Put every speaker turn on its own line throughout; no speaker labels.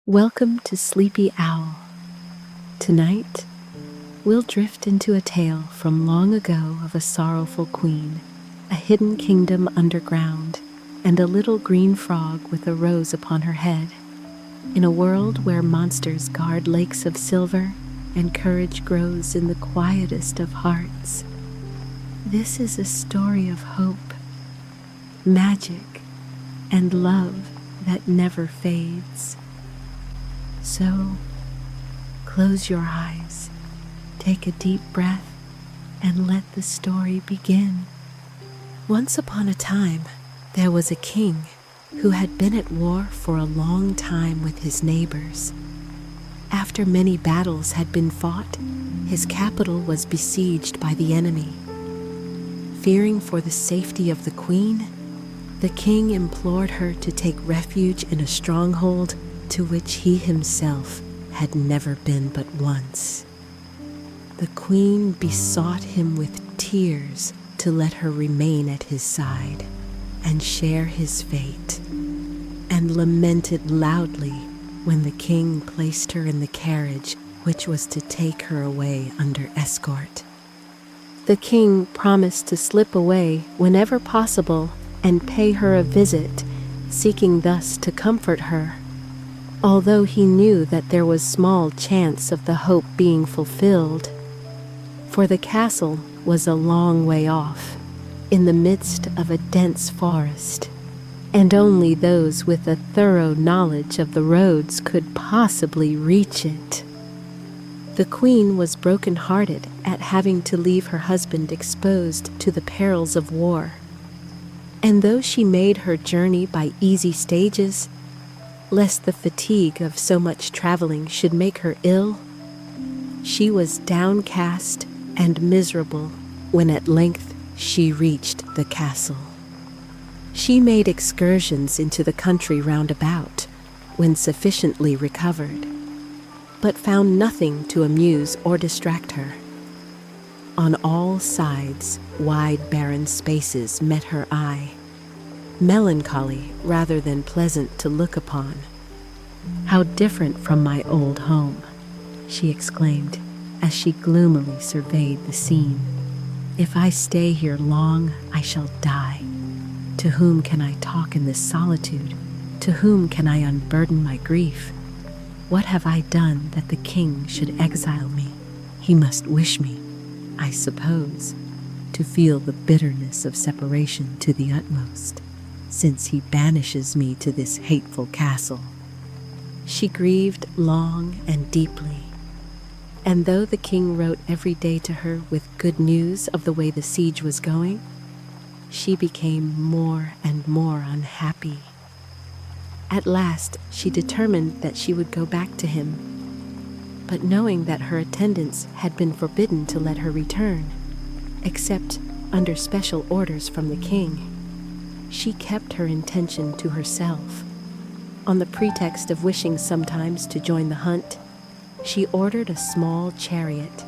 Welcome to Sleepy Owl. Tonight, we'll drift into a tale from long ago of a sorrowful queen, a hidden kingdom underground, and a little green frog with a rose upon her head. In a world where monsters guard lakes of silver and courage grows in the quietest of hearts, this is a story of hope, magic, and love that never fades. So, close your eyes, take a deep breath, and let the story begin. Once upon a time, there was a king who had been at war for a long time with his neighbors. After many battles had been fought, his capital was besieged by the enemy. Fearing for the safety of the queen, the king implored her to take refuge in a stronghold to which he himself had never been but once. The queen besought him with tears to let her remain at his side and share his fate, and lamented loudly when the king placed her in the carriage which was to take her away under escort. The king promised to slip away whenever possible and pay her a visit, seeking thus to comfort her, although he knew that there was small chance of the hope being fulfilled, for the castle was a long way off, in the midst of a dense forest, and only those with a thorough knowledge of the roads could possibly reach it. The queen was broken-hearted at having to leave her husband exposed to the perils of war, and though she made her journey by easy stages, lest the fatigue of so much traveling should make her ill, she was downcast and miserable when at length she reached the castle. She made excursions into the country round about when sufficiently recovered, but found nothing to amuse or distract her. On all sides, wide barren spaces met her eye, melancholy rather than pleasant to look upon. "How different from my old home," she exclaimed as she gloomily surveyed the scene. "If I stay here long, I shall die. To whom can I talk in this solitude? To whom can I unburden my grief? What have I done that the king should exile me? He must wish me, I suppose, to feel the bitterness of separation to the utmost, since he banishes me to this hateful castle." She grieved long and deeply, and though the king wrote every day to her with good news of the way the siege was going, she became more and more unhappy. At last, she determined that she would go back to him, but knowing that her attendants had been forbidden to let her return, except under special orders from the king, she kept her intention to herself. On the pretext of wishing sometimes to join the hunt, she ordered a small chariot,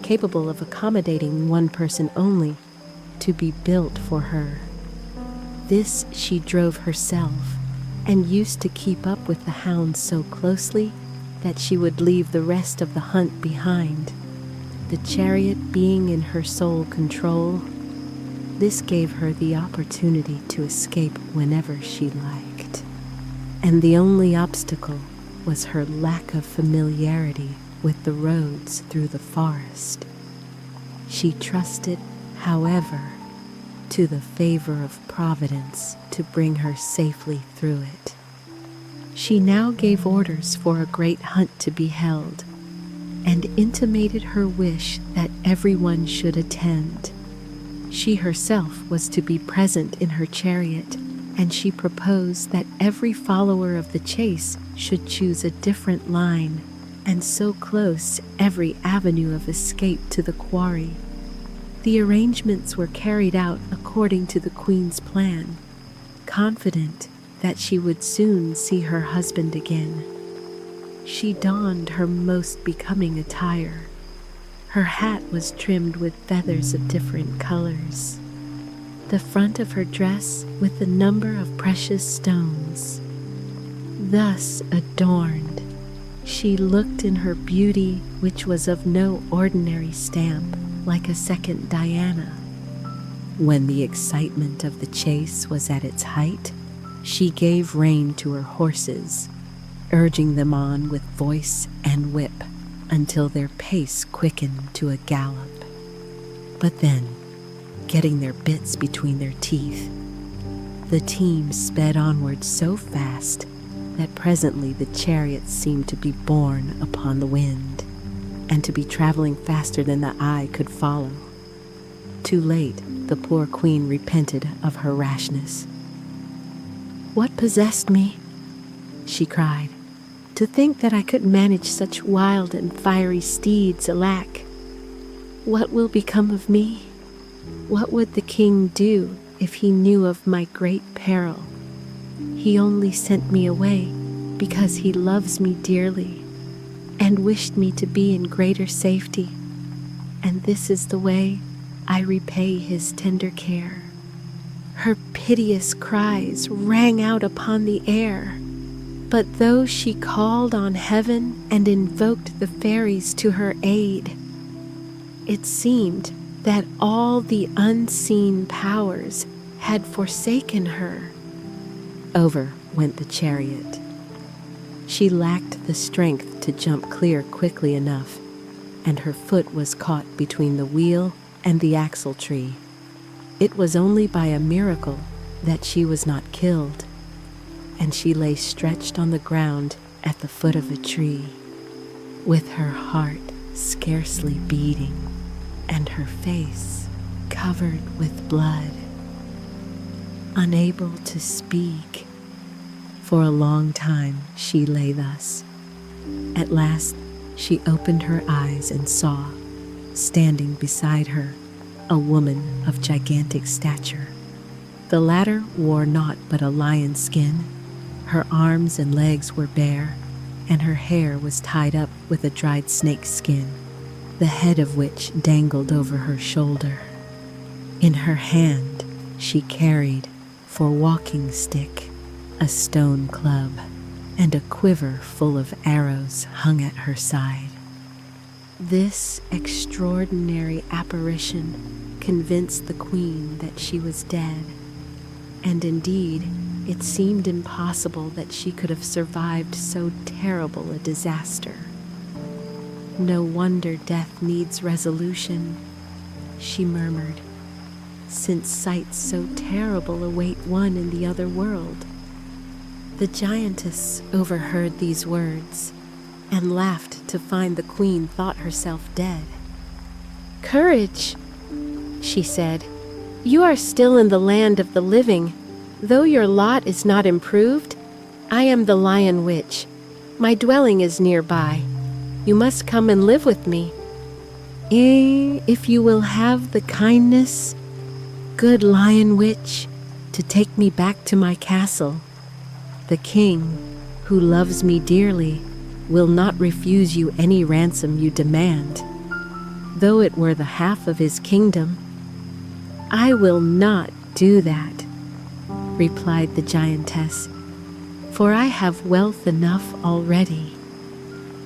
capable of accommodating one person only, to be built for her. This she drove herself, and used to keep up with the hounds so closely that she would leave the rest of the hunt behind. The chariot being in her sole control, this gave her the opportunity to escape whenever she liked. And the only obstacle was her lack of familiarity with the roads through the forest. She trusted, however, to the favor of Providence to bring her safely through it. She now gave orders for a great hunt to be held, and intimated her wish that everyone should attend. She herself was to be present in her chariot, and she proposed that every follower of the chase should choose a different line, and so close every avenue of escape to the quarry. The arrangements were carried out according to the queen's plan, confident that she would soon see her husband again. She donned her most becoming attire. Her hat was trimmed with feathers of different colors, the front of her dress with a number of precious stones. Thus adorned, she looked in her beauty, which was of no ordinary stamp, like a second Diana. When the excitement of the chase was at its height, she gave rein to her horses, urging them on with voice and whip until their pace quickened to a gallop. But then, getting their bits between their teeth, the team sped onward so fast that presently the chariots seemed to be borne upon the wind, and to be traveling faster than the eye could follow. Too late, the poor queen repented of her rashness. "What possessed me?" she cried. "To think that I could manage such wild and fiery steeds, alack! What will become of me? What would the king do if he knew of my great peril? He only sent me away because he loves me dearly and wished me to be in greater safety, and this is the way I repay his tender care." Her piteous cries rang out upon the air, but though she called on heaven and invoked the fairies to her aid, it seemed that all the unseen powers had forsaken her. Over went the chariot. She lacked the strength to jump clear quickly enough, and her foot was caught between the wheel and the axle tree. It was only by a miracle that she was not killed, and she lay stretched on the ground at the foot of a tree, with her heart scarcely beating and her face covered with blood. Unable to speak, for a long time she lay thus. At last she opened her eyes and saw, standing beside her, a woman of gigantic stature. The latter wore naught but a lion's skin. Her arms and legs were bare, and her hair was tied up with a dried snake skin, the head of which dangled over her shoulder. In her hand she carried, for walking stick, a stone club, and a quiver full of arrows hung at her side. This extraordinary apparition convinced the queen that she was dead, and indeed it seemed impossible that she could have survived so terrible a disaster. "No wonder death needs resolution," she murmured, "since sights so terrible await one in the other world." The giantess overheard these words and laughed to find the queen thought herself dead. "Courage," she said. "You are still in the land of the living. Though your lot is not improved, I am the Lion Witch. My dwelling is nearby. You must come and live with me. If you will have the kindness, good Lion Witch, to take me back to my castle. The king, who loves me dearly, will not refuse you any ransom you demand, though it were the half of his kingdom." "I will not do that," replied the giantess, "for I have wealth enough already.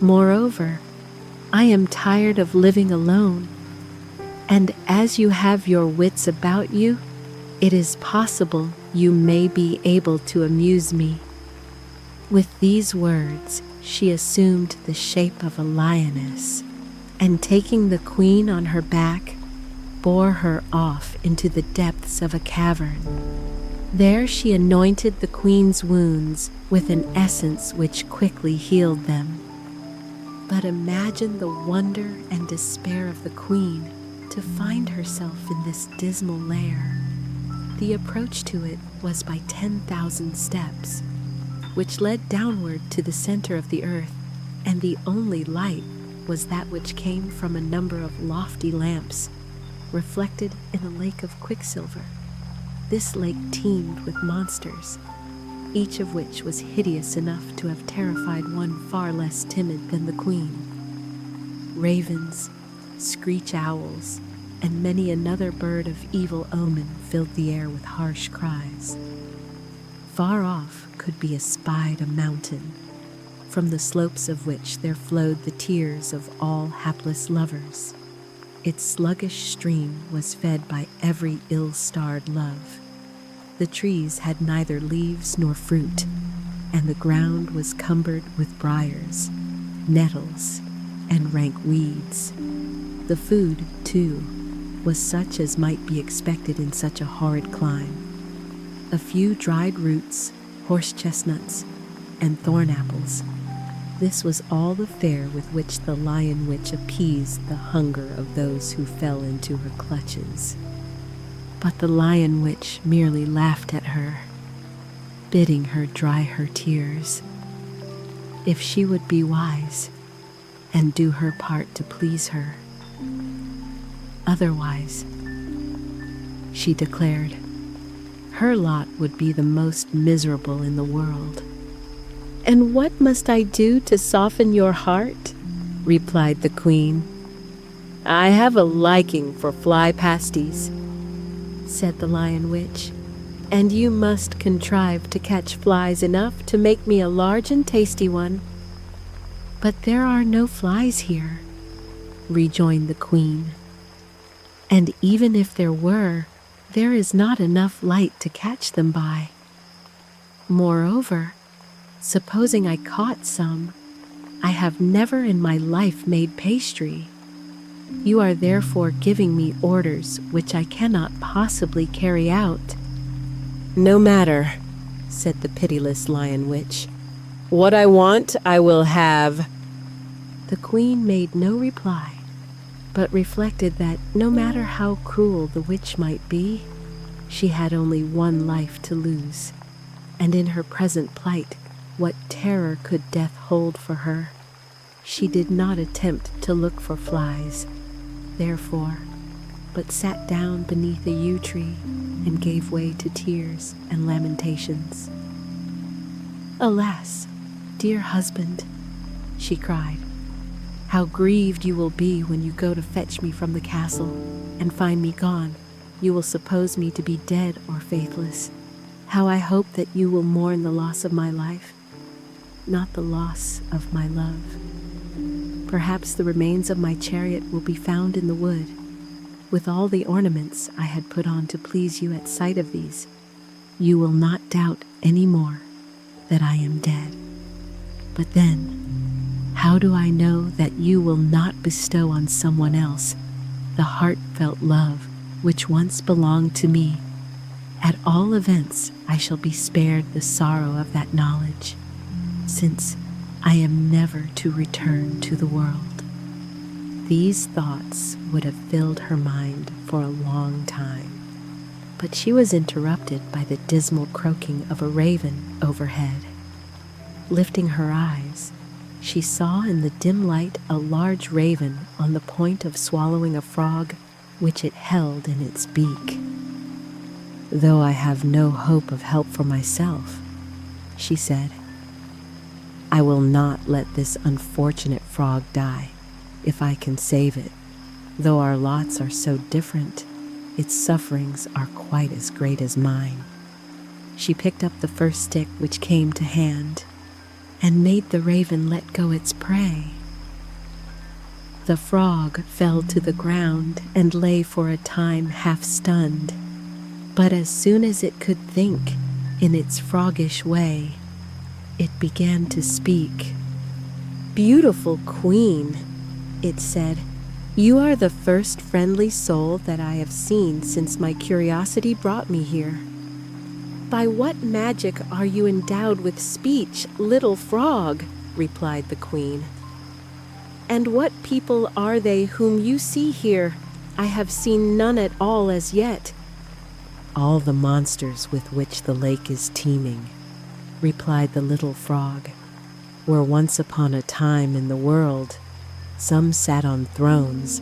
Moreover, I am tired of living alone, and as you have your wits about you, it is possible you may be able to amuse me." With these words, she assumed the shape of a lioness, and taking the queen on her back, bore her off into the depths of a cavern. There she anointed the queen's wounds with an essence which quickly healed them. But imagine the wonder and despair of the queen to find herself in this dismal lair. The approach to it was by 10,000 steps, which led downward to the center of the earth, and the only light was that which came from a number of lofty lamps, reflected in a lake of quicksilver. This lake teemed with monsters, each of which was hideous enough to have terrified one far less timid than the queen. Ravens, screech owls, and many another bird of evil omen filled the air with harsh cries. Far off could be espied a mountain, from the slopes of which there flowed the tears of all hapless lovers. Its sluggish stream was fed by every ill-starred love. The trees had neither leaves nor fruit, and the ground was cumbered with briars, nettles, and rank weeds. The food, too, was such as might be expected in such a horrid clime. A few dried roots, horse chestnuts, and thorn apples. This was all the fare with which the lion witch appeased the hunger of those who fell into her clutches. But the lion witch merely laughed at her, bidding her dry her tears. If she would be wise and do her part to please her. Otherwise, she declared, her lot would be the most miserable in the world. "And what must I do to soften your heart?" replied the queen. "I have a liking for fly pasties," said the lion witch, "and you must contrive to catch flies enough to make me a large and tasty one." "But there are no flies here," rejoined the queen. "And even if there were, there is not enough light to catch them by. Moreover, supposing I caught some, I have never in my life made pastry. You are therefore giving me orders which I cannot possibly carry out." "No matter," said the pitiless lion witch. "What I want, I will have." The queen made no reply, but reflected that no matter how cruel the witch might be, she had only one life to lose, and in her present plight, what terror could death hold for her? She did not attempt to look for flies, therefore, but sat down beneath a yew tree and gave way to tears and lamentations. "Alas, dear husband," she cried, "how grieved you will be when you go to fetch me from the castle and find me gone. You will suppose me to be dead or faithless. How I hope that you will mourn the loss of my life, not the loss of my love. Perhaps the remains of my chariot will be found in the wood. With all the ornaments I had put on to please you at sight of these, you will not doubt any more that I am dead. But then, how do I know that you will not bestow on someone else the heartfelt love which once belonged to me? At all events, I shall be spared the sorrow of that knowledge, since I am never to return to the world." These thoughts would have filled her mind for a long time, but she was interrupted by the dismal croaking of a raven overhead. Lifting her eyes, she saw in the dim light a large raven on the point of swallowing a frog which it held in its beak. "Though I have no hope of help for myself," she said, "I will not let this unfortunate frog die if I can save it. Though our lots are so different, its sufferings are quite as great as mine." She picked up the first stick which came to hand and made the raven let go its prey. The frog fell to the ground and lay for a time half stunned, but as soon as it could think in its froggish way, it began to speak. "Beautiful queen," it said, "you are the first friendly soul that I have seen since my curiosity brought me here. By what magic are you endowed with speech, little frog?" replied the queen. "And what people are they whom you see here? I have seen none at all as yet." "All the monsters with which the lake is teeming," replied the little frog. "Where once upon a time in the world, some sat on thrones,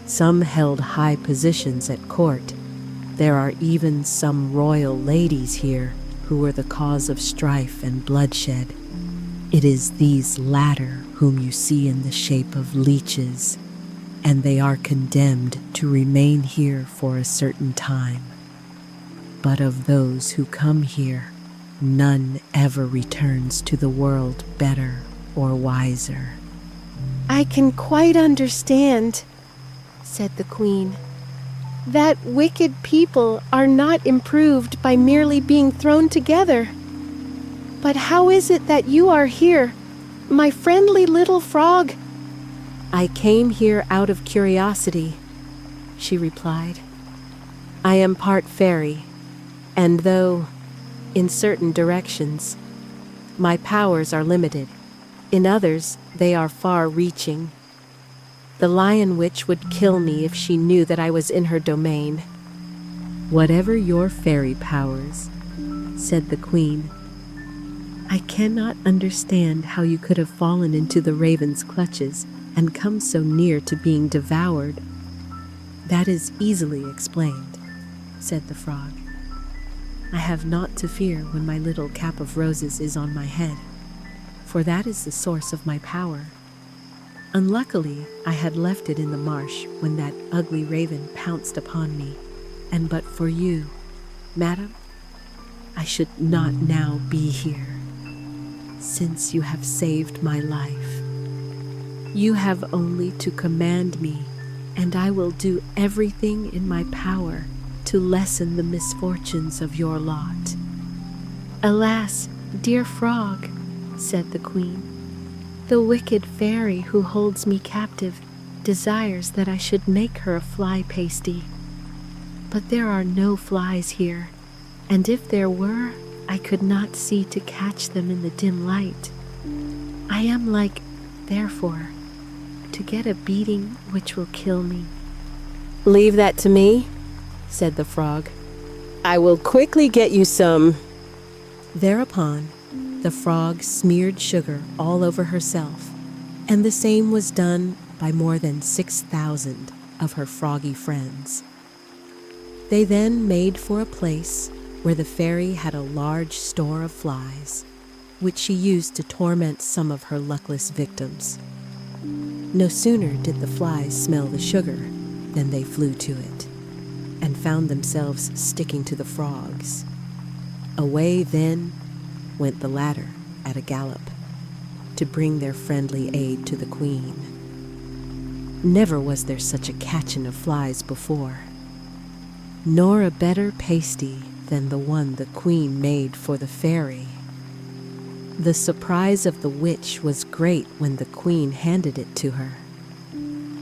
some held high positions at court. There are even some royal ladies here who were the cause of strife and bloodshed. It is these latter whom you see in the shape of leeches, and they are condemned to remain here for a certain time. But of those who come here, none ever returns to the world better or wiser."
"I can quite understand," said the queen, "that wicked people are not improved by merely being thrown together. But how is it that you are here, my friendly little frog?"
"I came here out of curiosity," she replied. "I am part fairy, and though, in certain directions, my powers are limited, in others they are far-reaching. The lion witch would kill me if she knew that I was in her domain." "Whatever your fairy powers," said the queen, "I cannot understand how you could have fallen into the raven's clutches and come so near to being devoured." "That is easily explained," said the frog. "I have naught to fear when my little cap of roses is on my head, for that is the source of my power. Unluckily, I had left it in the marsh when that ugly raven pounced upon me, and but for you, madam, I should not now be here, since you have saved my life. You have only to command me, and I will do everything in my power to lessen the misfortunes of your lot."
"Alas, dear frog," said the queen, "the wicked fairy who holds me captive desires that I should make her a fly pasty. But there are no flies here, and if there were, I could not see to catch them in the dim light. I am like, therefore, to get a beating which will kill me."
"Leave that to me," said the frog. "I will quickly get you some." Thereupon, the frog smeared sugar all over herself, and the same was done by more than 6,000 of her froggy friends. They then made for a place where the fairy had a large store of flies, which she used to torment some of her luckless victims. No sooner did the flies smell the sugar than they flew to it, and found themselves sticking to the frogs. Away then went the latter at a gallop, to bring their friendly aid to the queen. Never was there such a catching of flies before, nor a better pasty than the one the queen made for the fairy. The surprise of the witch was great when the queen handed it to her,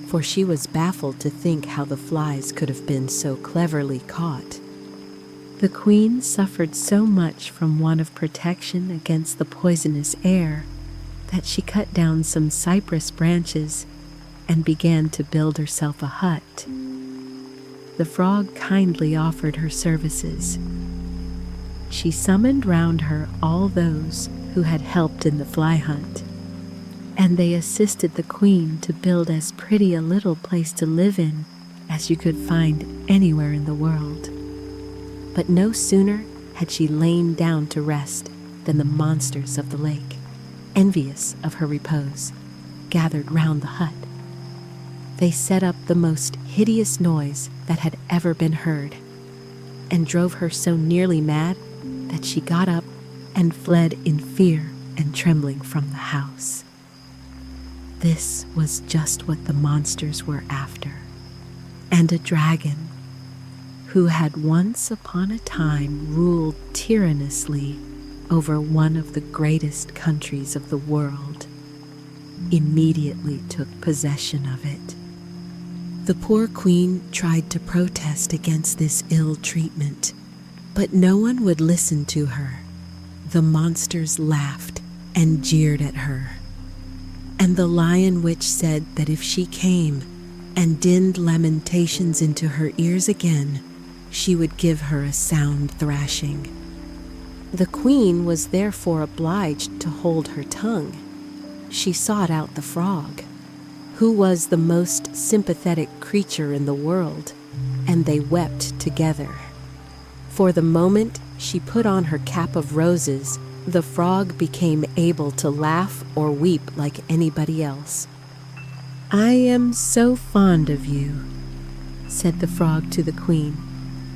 for she was baffled to think how the flies could have been so cleverly caught. The queen suffered so much from want of protection against the poisonous air that she cut down some cypress branches and began to build herself a hut. The frog kindly offered her services. She summoned round her all those who had helped in the fly hunt, and they assisted the queen to build as pretty a little place to live in as you could find anywhere in the world. But no sooner had she lain down to rest than the monsters of the lake, envious of her repose, gathered round the hut. They set up the most hideous noise that had ever been heard, and drove her so nearly mad that she got up and fled in fear and trembling from the house. This was just what the monsters were after, and a dragon, who had once upon a time ruled tyrannously over one of the greatest countries of the world, immediately took possession of it. The poor queen tried to protest against this ill treatment, but no one would listen to her. The monsters laughed and jeered at her, and the lion witch said that if she came and dinned lamentations into her ears again, she would give her a sound thrashing. The queen was therefore obliged to hold her tongue. She sought out the frog, who was the most sympathetic creature in the world, and they wept together. For the moment she put on her cap of roses, the frog became able to laugh or weep like anybody else. "I am so fond of you," said the frog to the queen,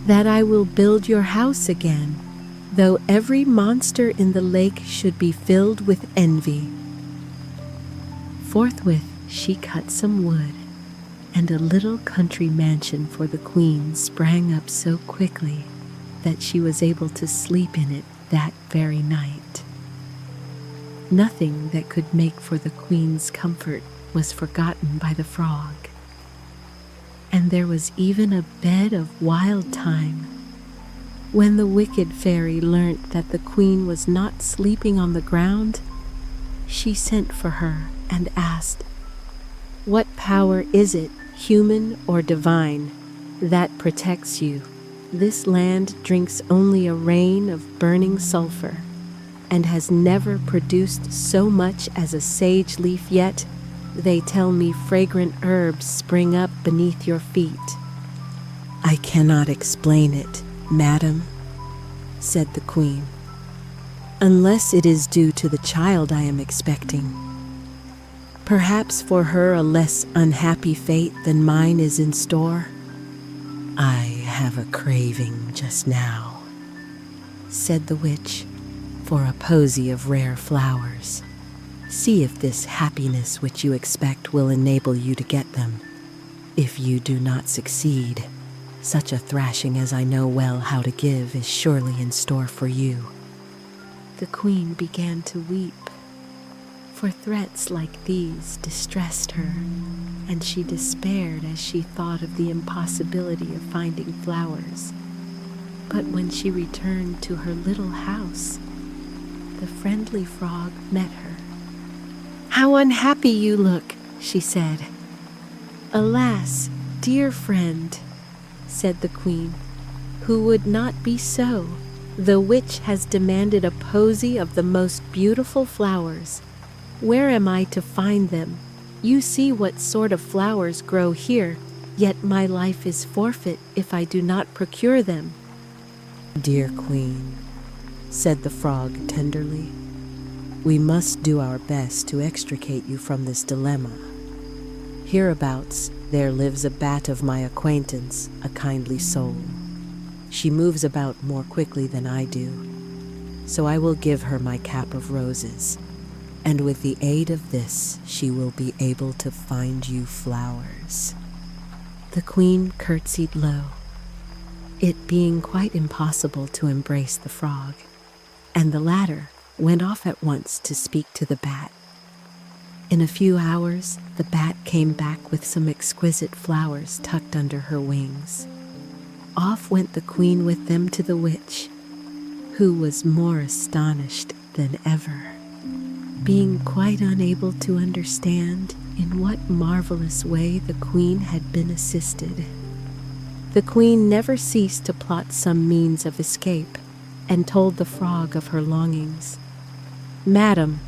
"that I will build your house again, though every monster in the lake should be filled with envy. Forthwith she cut some wood, and a little country mansion for the queen sprang up so quickly that she was able to sleep in it that very night. Nothing that could make for the queen's comfort was forgotten by the frog, and there was even a bed of wild thyme. When the wicked fairy learnt that the queen was not sleeping on the ground, she sent for her and asked, "What power is it, human or divine, that protects you? This land drinks only a rain of burning sulfur, and has never produced so much as a sage leaf yet. They tell me fragrant herbs spring up beneath your feet." "I cannot explain it, madam," said the queen, "unless it is due to the child I am expecting. Perhaps for her a less unhappy fate than mine is in store. I have a craving just now," said the witch, "for a posy of rare flowers. See if this happiness which you expect will enable you to get them. If you do not succeed, such a thrashing as I know well how to give is surely in store for you." The queen began to weep, for threats like these distressed her, and she despaired as she thought of the impossibility of finding flowers. But when she returned to her little house, the friendly frog met her. "How unhappy you look," she said. "Alas, dear friend," said the queen, "who would not be so? The witch has demanded a posy of the most beautiful flowers. Where am I to find them? You see what sort of flowers grow here, yet my life is forfeit if I do not procure them." "Dear queen," said the frog tenderly, "we must do our best to extricate you from this dilemma. Hereabouts there lives a bat of my acquaintance, a kindly soul. She moves about more quickly than I do, so I will give her my cap of roses, and with the aid of this she will be able to find you flowers." The queen curtsied low, it being quite impossible to embrace the frog, and the latter went off at once to speak to the bat. In a few hours, the bat came back with some exquisite flowers tucked under her wings. Off went the queen with them to the witch, who was more astonished than ever, being quite unable to understand in what marvelous way the queen had been assisted. The queen never ceased to plot some means of escape, and told the frog of her longings. "Madam,"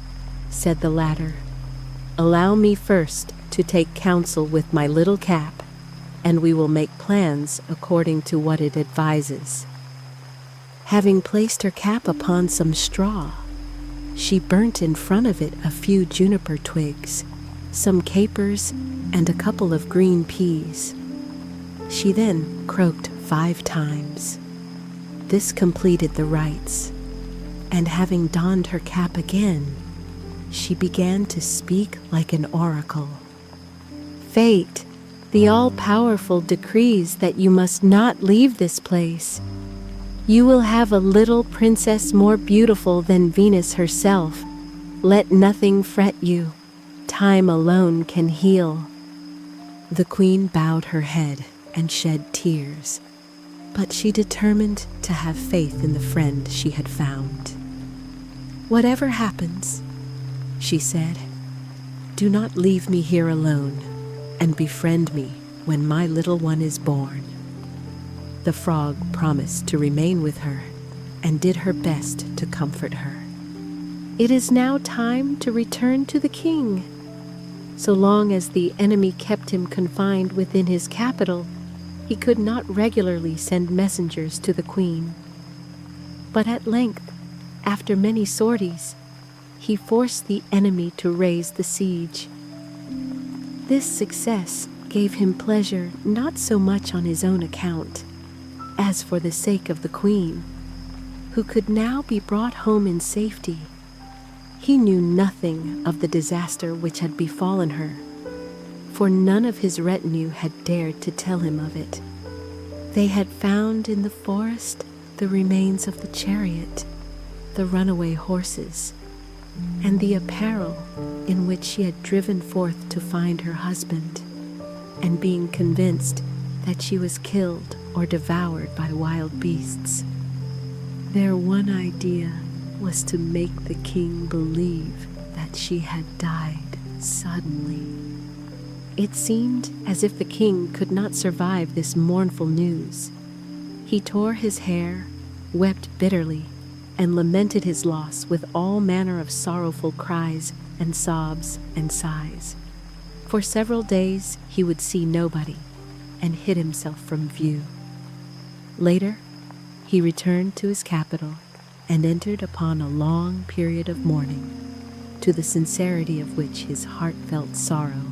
said the latter, "allow me first to take counsel with my little cap, and we will make plans according to what it advises." Having placed her cap upon some straw, she burnt in front of it a few juniper twigs, some capers, and a couple of green peas. She then croaked 5 times. This completed the rites, and having donned her cap again, she began to speak like an oracle. "Fate, the all-powerful, decrees that you must not leave this place. You will have a little princess more beautiful than Venus herself. Let nothing fret you. Time alone can heal." The queen bowed her head and shed tears, but she determined to have faith in the friend she had found. "Whatever happens," she said, "do not leave me here alone, and befriend me when my little one is born." The frog promised to remain with her and did her best to comfort her. It is now time to return to the king. So long as the enemy kept him confined within his capital, he could not regularly send messengers to the queen. But at length, after many sorties, he forced the enemy to raise the siege. This success gave him pleasure not so much on his own account, as for the sake of the queen,
who could now be brought home in safety. He knew nothing of the disaster which had befallen her, for none of his retinue had dared to tell him of it. They had found in the forest the remains of the chariot, the runaway horses, and the apparel in which she had driven forth to find her husband, and being convinced that she was killed or devoured by wild beasts. Their one idea was to make the king believe that she had died suddenly. It seemed as if the king could not survive this mournful news. He tore his hair, wept bitterly, and lamented his loss with all manner of sorrowful cries and sobs and sighs. For several days he would see nobody and hid himself from view. Later, he returned to his capital and entered upon a long period of mourning, to the sincerity of which his heartfelt sorrow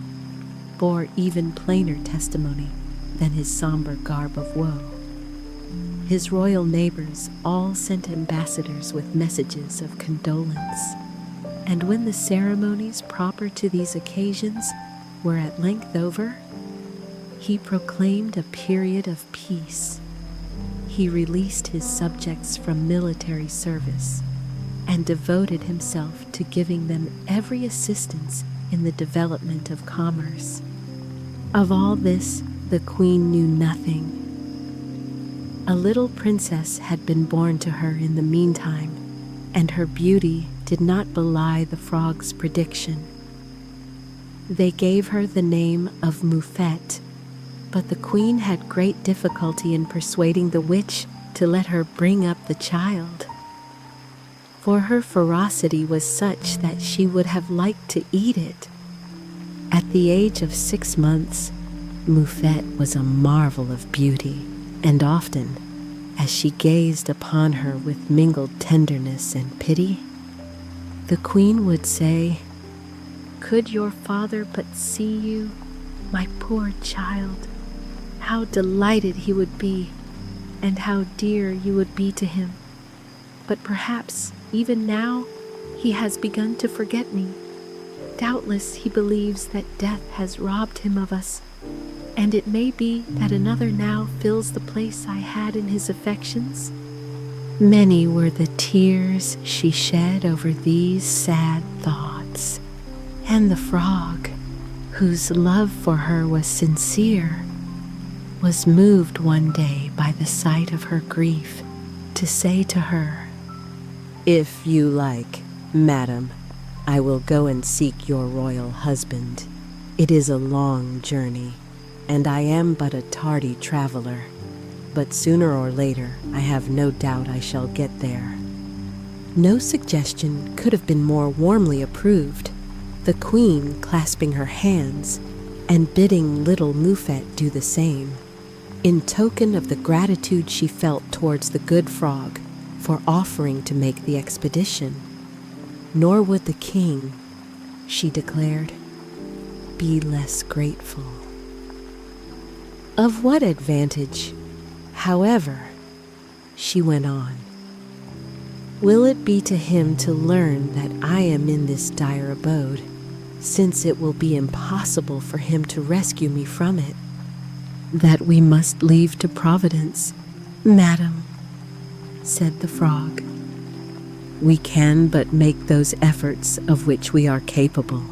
bore even plainer testimony than his somber garb of woe. His royal neighbors all sent ambassadors with messages of condolence, and when the ceremonies proper to these occasions were at length over, he proclaimed a period of peace. He released his subjects from military service and devoted himself to giving them every assistance in the development of commerce. Of all this, the queen knew nothing. A little princess had been born to her in the meantime, and her beauty did not belie the frog's prediction. They gave her the name of Muffette, but the queen had great difficulty in persuading the witch to let her bring up the child, for her ferocity was such that she would have liked to eat it. At the age of 6 months, Muffette was a marvel of beauty, and often, as she gazed upon her with mingled tenderness and pity, the queen would say, "Could your father but see you, my poor child, how delighted he would be, and how dear you would be to him. But perhaps, even now, he has begun to forget me. Doubtless he believes that death has robbed him of us, and it may be that another now fills the place I had in his affections." Many were the tears she shed over these sad thoughts, and the frog, whose love for her was sincere, was moved one day by the sight of her grief to say to her, "If you like, madam, I will go and seek your royal husband. It is a long journey, and I am but a tardy traveler, but sooner or later I have no doubt I shall get there." No suggestion could have been more warmly approved, the queen clasping her hands and bidding little Muffette do the same, in token of the gratitude she felt towards the good frog for offering to make the expedition. Nor would the king, she declared, be less grateful. Of what advantage, however, she went on, will it be to him to learn that I am in this dire abode, since it will be impossible for him to rescue me from it? That we must leave to Providence, madam, said the frog. We can but make those efforts of which we are capable.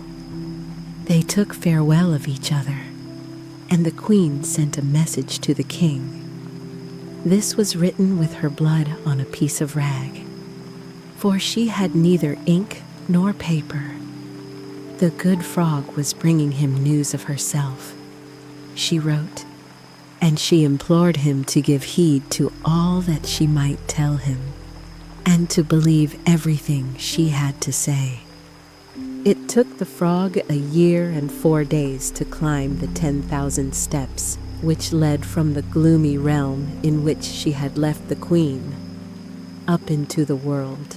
They took farewell of each other, and the queen sent a message to the king. This was written with her blood on a piece of rag, for she had neither ink nor paper. The good frog was bringing him news of herself. She wrote, and she implored him to give heed to all that she might tell him, and to believe everything she had to say. It took the frog a year and 4 days to climb the 10,000 steps which led from the gloomy realm in which she had left the queen up into the world.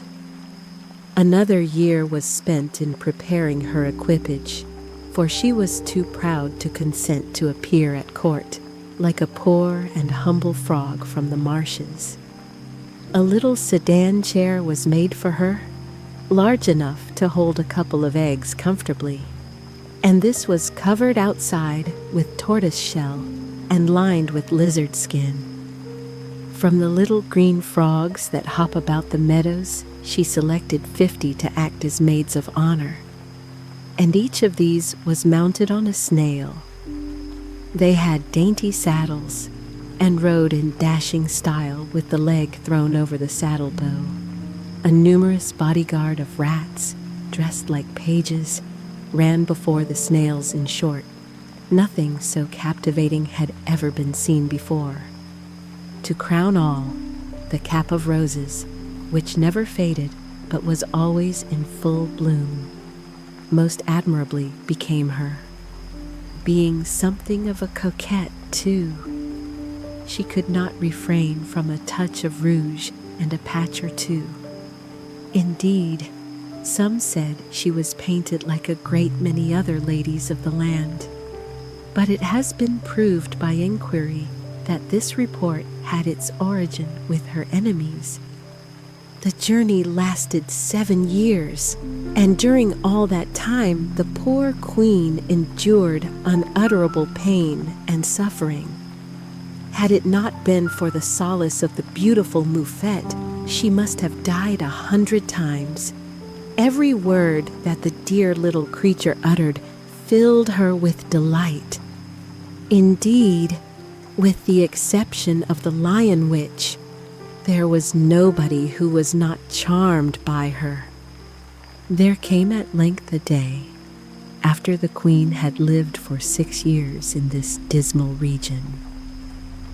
Another year was spent in preparing her equipage, for she was too proud to consent to appear at court like a poor and humble frog from the marshes.
A little sedan chair was made for her, large enough to hold a couple of eggs comfortably. And this was covered outside with tortoise shell and lined with lizard skin. From the little green frogs that hop about the meadows, she selected 50 to act as maids of honor. And each of these was mounted on a snail. They had dainty saddles and rode in dashing style with the leg thrown over the saddle bow. A numerous bodyguard of rats, dressed like pages, ran before the snails. In short, nothing so captivating had ever been seen before. To crown all, the cap of roses, which never faded but was always in full bloom, most admirably became her. Being something of a coquette, too, she could not refrain from a touch of rouge and a patch or two. Indeed, some said she was painted like a great many other ladies of the land. But it has been proved by inquiry that this report had its origin with her enemies. The journey lasted 7 years, and during all that time the poor queen endured unutterable pain and suffering. Had it not been for the solace of the beautiful Moufette, she must have died 100 times. Every word that the dear little creature uttered filled her with delight. Indeed, with the exception of the lion witch, there was nobody who was not charmed by her. There came at length a day, after the queen had lived for 6 years in this dismal region,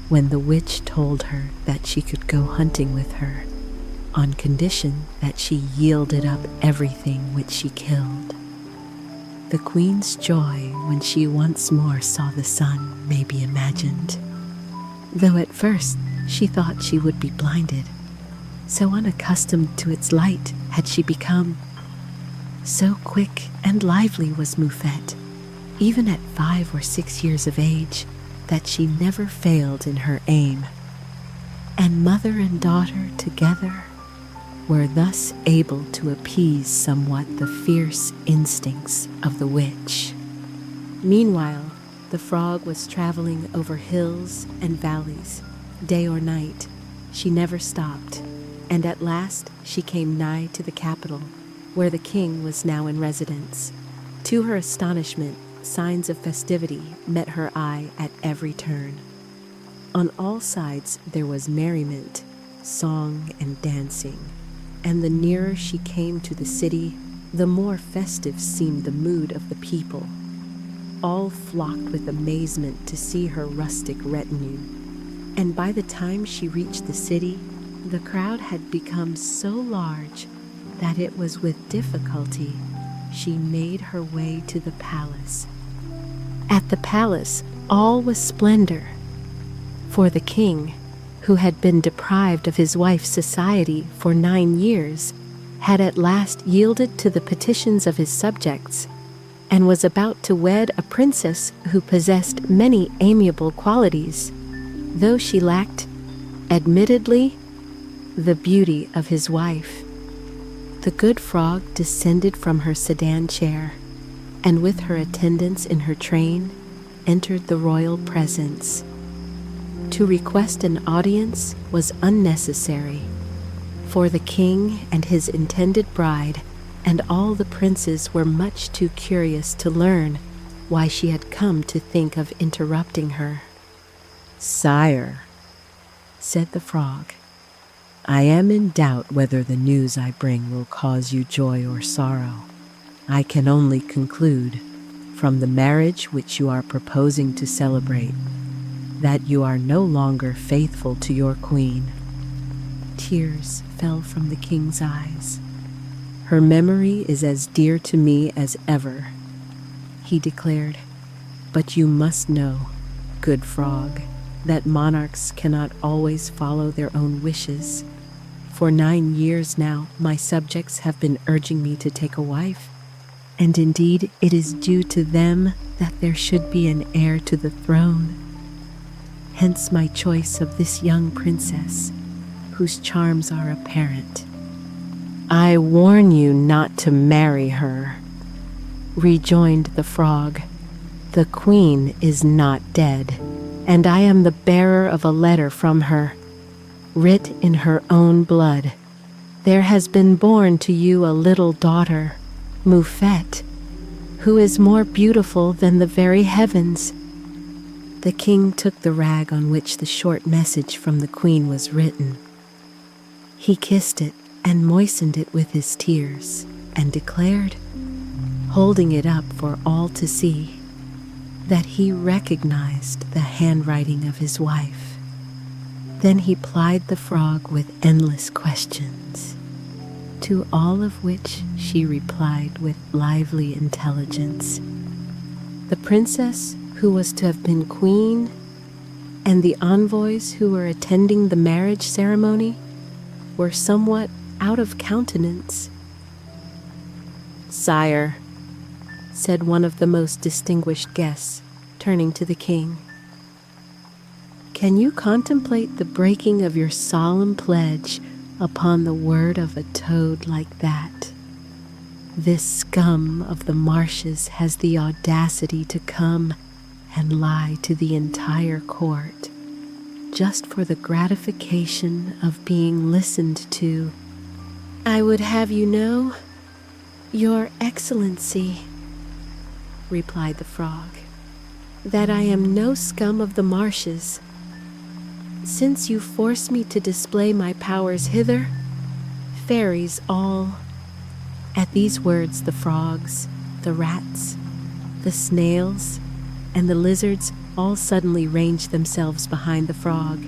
when the witch told her that she could go hunting with her, on condition that she yielded up everything which she killed. The queen's joy when she once more saw the sun may be imagined, though at first she thought she would be blinded, so unaccustomed to its light had she become. So quick and lively was Moufette, even at 5 or 6 years of age, that she never failed in her aim. And mother and daughter together were thus able to appease somewhat the fierce instincts of the witch. Meanwhile, the frog was traveling over hills and valleys, day or night. She never stopped, and at last she came nigh to the capital, where the king was now in residence. To her astonishment, signs of festivity met her eye at every turn. On all sides there was merriment, song, and dancing, and the nearer she came to the city, the more festive seemed the mood of the people. All flocked with amazement to see her rustic retinue, and by the time she reached the city, the crowd had become so large that it was with difficulty she made her way to the palace. At the palace, all was splendor, for the king, who had been deprived of his wife's society for 9 years, had at last yielded to the petitions of his subjects, and was about to wed a princess who possessed many amiable qualities, though she lacked, admittedly, the beauty of his wife. The good frog descended from her sedan chair, and with her attendants in her train, entered the royal presence. To request an audience was unnecessary, for the king and his intended bride and all the princes were much too curious to learn why she had come to think of interrupting her. "Sire," said the frog, "I am in doubt whether the news I bring will cause you joy or sorrow. I can only conclude, from the marriage which you are proposing to celebrate, that you are no longer faithful to your queen." Tears fell from the king's eyes. "Her memory is as dear to me as ever," he declared. "But you must know, good frog, that monarchs cannot always follow their own wishes. For 9 years now, my subjects have been urging me to take a wife, and indeed it is due to them that there should be an heir to the throne. Hence my choice of this young princess, whose charms are apparent. "I warn you not to marry her," rejoined the frog. "The queen is not dead, and I am the bearer of a letter from her, writ in her own blood. There has been born to you a little daughter, Moufette, who is more beautiful than the very heavens." The king took the rag on which the short message from the queen was written. He kissed it and moistened it with his tears, and declared, holding it up for all to see, that he recognized the handwriting of his wife. Then he plied the frog with endless questions, to all of which she replied with lively intelligence. The princess who was to have been queen, and the envoys who were attending the marriage ceremony, were somewhat out of countenance. "Sire," said one of the most distinguished guests, turning to the king, "can you contemplate the breaking of your solemn pledge upon the word of a toad like that? This scum of the marshes has the audacity to come and lie to the entire court, just for the gratification of being listened to." "I would have you know, Your Excellency," replied the frog, "that I am no scum of the marshes. Since you force me to display my powers hither, fairies all—" At these words the frogs, the rats, the snails, and the lizards all suddenly ranged themselves behind the frog.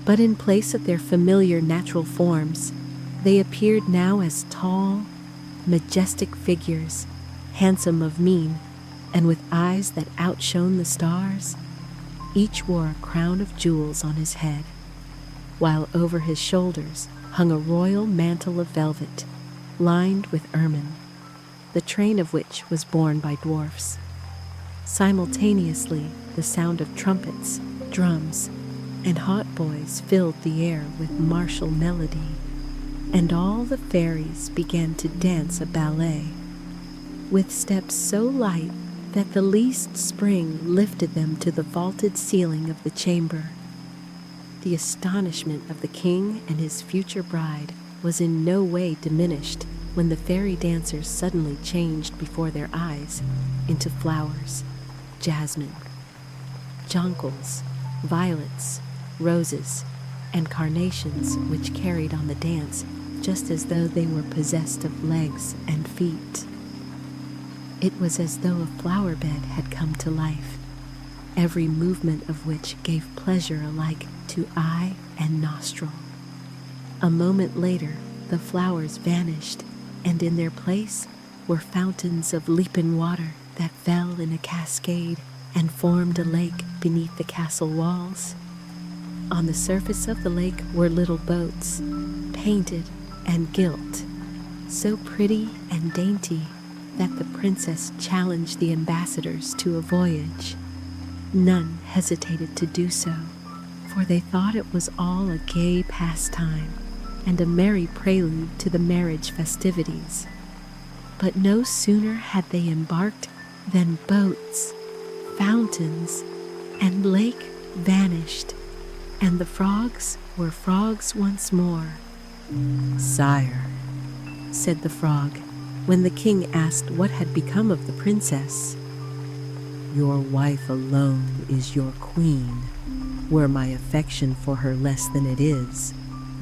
But in place of their familiar natural forms, they appeared now as tall, majestic figures, handsome of mien, and with eyes that outshone the stars. Each wore a crown of jewels on his head, while over his shoulders hung a royal mantle of velvet, lined with ermine, the train of which was borne by dwarfs. Simultaneously, the sound of trumpets, drums, and hautboys filled the air with martial melody, and all the fairies began to dance a ballet, with steps so light that the least spring lifted them to the vaulted ceiling of the chamber. The astonishment of the king and his future bride was in no way diminished when the fairy dancers suddenly changed before their eyes into flowers, jasmine, jonquils, violets, roses, and carnations, which carried on the dance just as though they were possessed of legs and feet. It was as though a flower bed had come to life, every movement of which gave pleasure alike to eye and nostril. A moment later, the flowers vanished, and in their place were fountains of leaping water that fell in a cascade and formed a lake beneath the castle walls. On the surface of the lake were little boats, painted and gilt, so pretty and dainty that the princess challenged the ambassadors to a voyage. None hesitated to do so, for they thought it was all a gay pastime and a merry prelude to the marriage festivities. But no sooner had they embarked than boats, fountains, and lake vanished, and the frogs were frogs once more. "Sire," said the frog, when the king asked what had become of the princess, "your wife alone is your queen. Were my affection for her less than it is,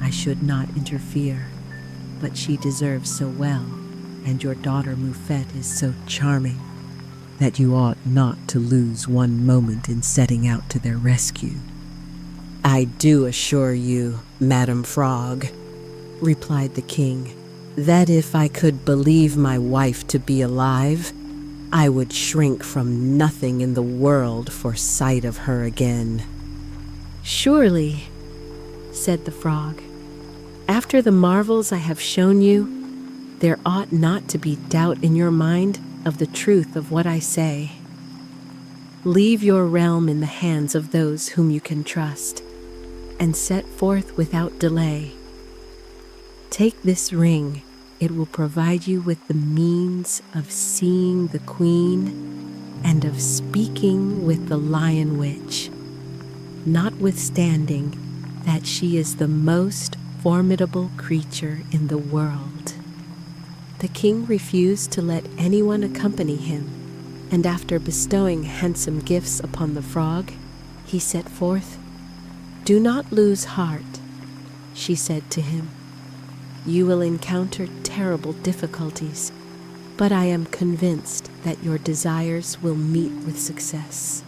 I should not interfere, but she deserves so well, and your daughter Moufette is so charming, that you ought not to lose one moment in setting out to their rescue." "I do assure you, Madam Frog," replied the king, "that if I could believe my wife to be alive, I would shrink from nothing in the world for sight of her again." "Surely," said the frog, "after the marvels I have shown you, there ought not to be doubt in your mind of the truth of what I say. Leave your realm in the hands of those whom you can trust. and set forth without delay. Take this ring. It will provide you with the means of seeing the queen and of speaking with the lion witch, notwithstanding that she is the most formidable creature in the world." The king refused to let anyone accompany him, and after bestowing handsome gifts upon the frog, he set forth. "Do not lose heart," she said to him. "You will encounter terrible difficulties, but I am convinced that your desires will meet with success."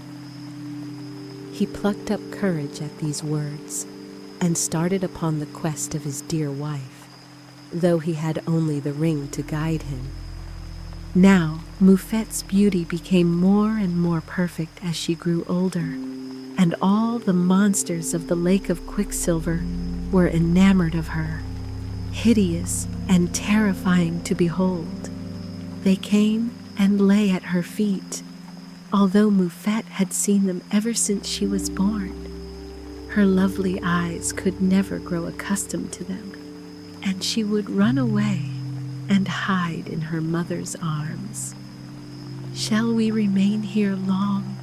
He plucked up courage at these words and started upon the quest of his dear wife, though he had only the ring to guide him. Now, Moufette's beauty became more and more perfect as she grew older, and all the monsters of the Lake of Quicksilver were enamored of her, hideous and terrifying to behold. They came and lay at her feet, although Moufette had seen them ever since she was born. Her lovely eyes could never grow accustomed to them, and she would run away and hide in her mother's arms. "Shall we remain here long?"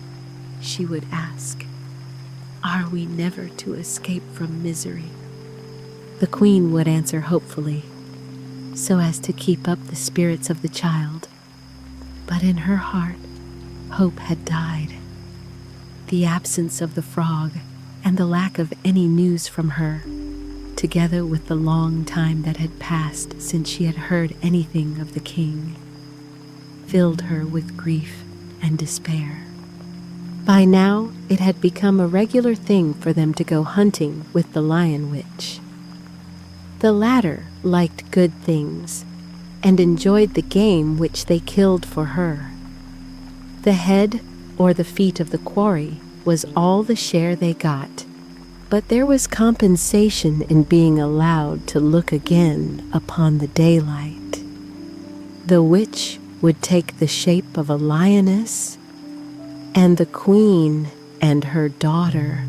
she would ask. "Are we never to escape from misery?" The queen would answer hopefully, so as to keep up the spirits of the child. But in her heart, hope had died. The absence of the frog and the lack of any news from her, together with the long time that had passed since she had heard anything of the king, filled her with grief and despair. By now, it had become a regular thing for them to go hunting with the lion witch. The latter liked good things and enjoyed the game which they killed for her. The head or the feet of the quarry was all the share they got, but there was compensation in being allowed to look again upon the daylight. The witch would take the shape of a lioness, and the queen and her daughter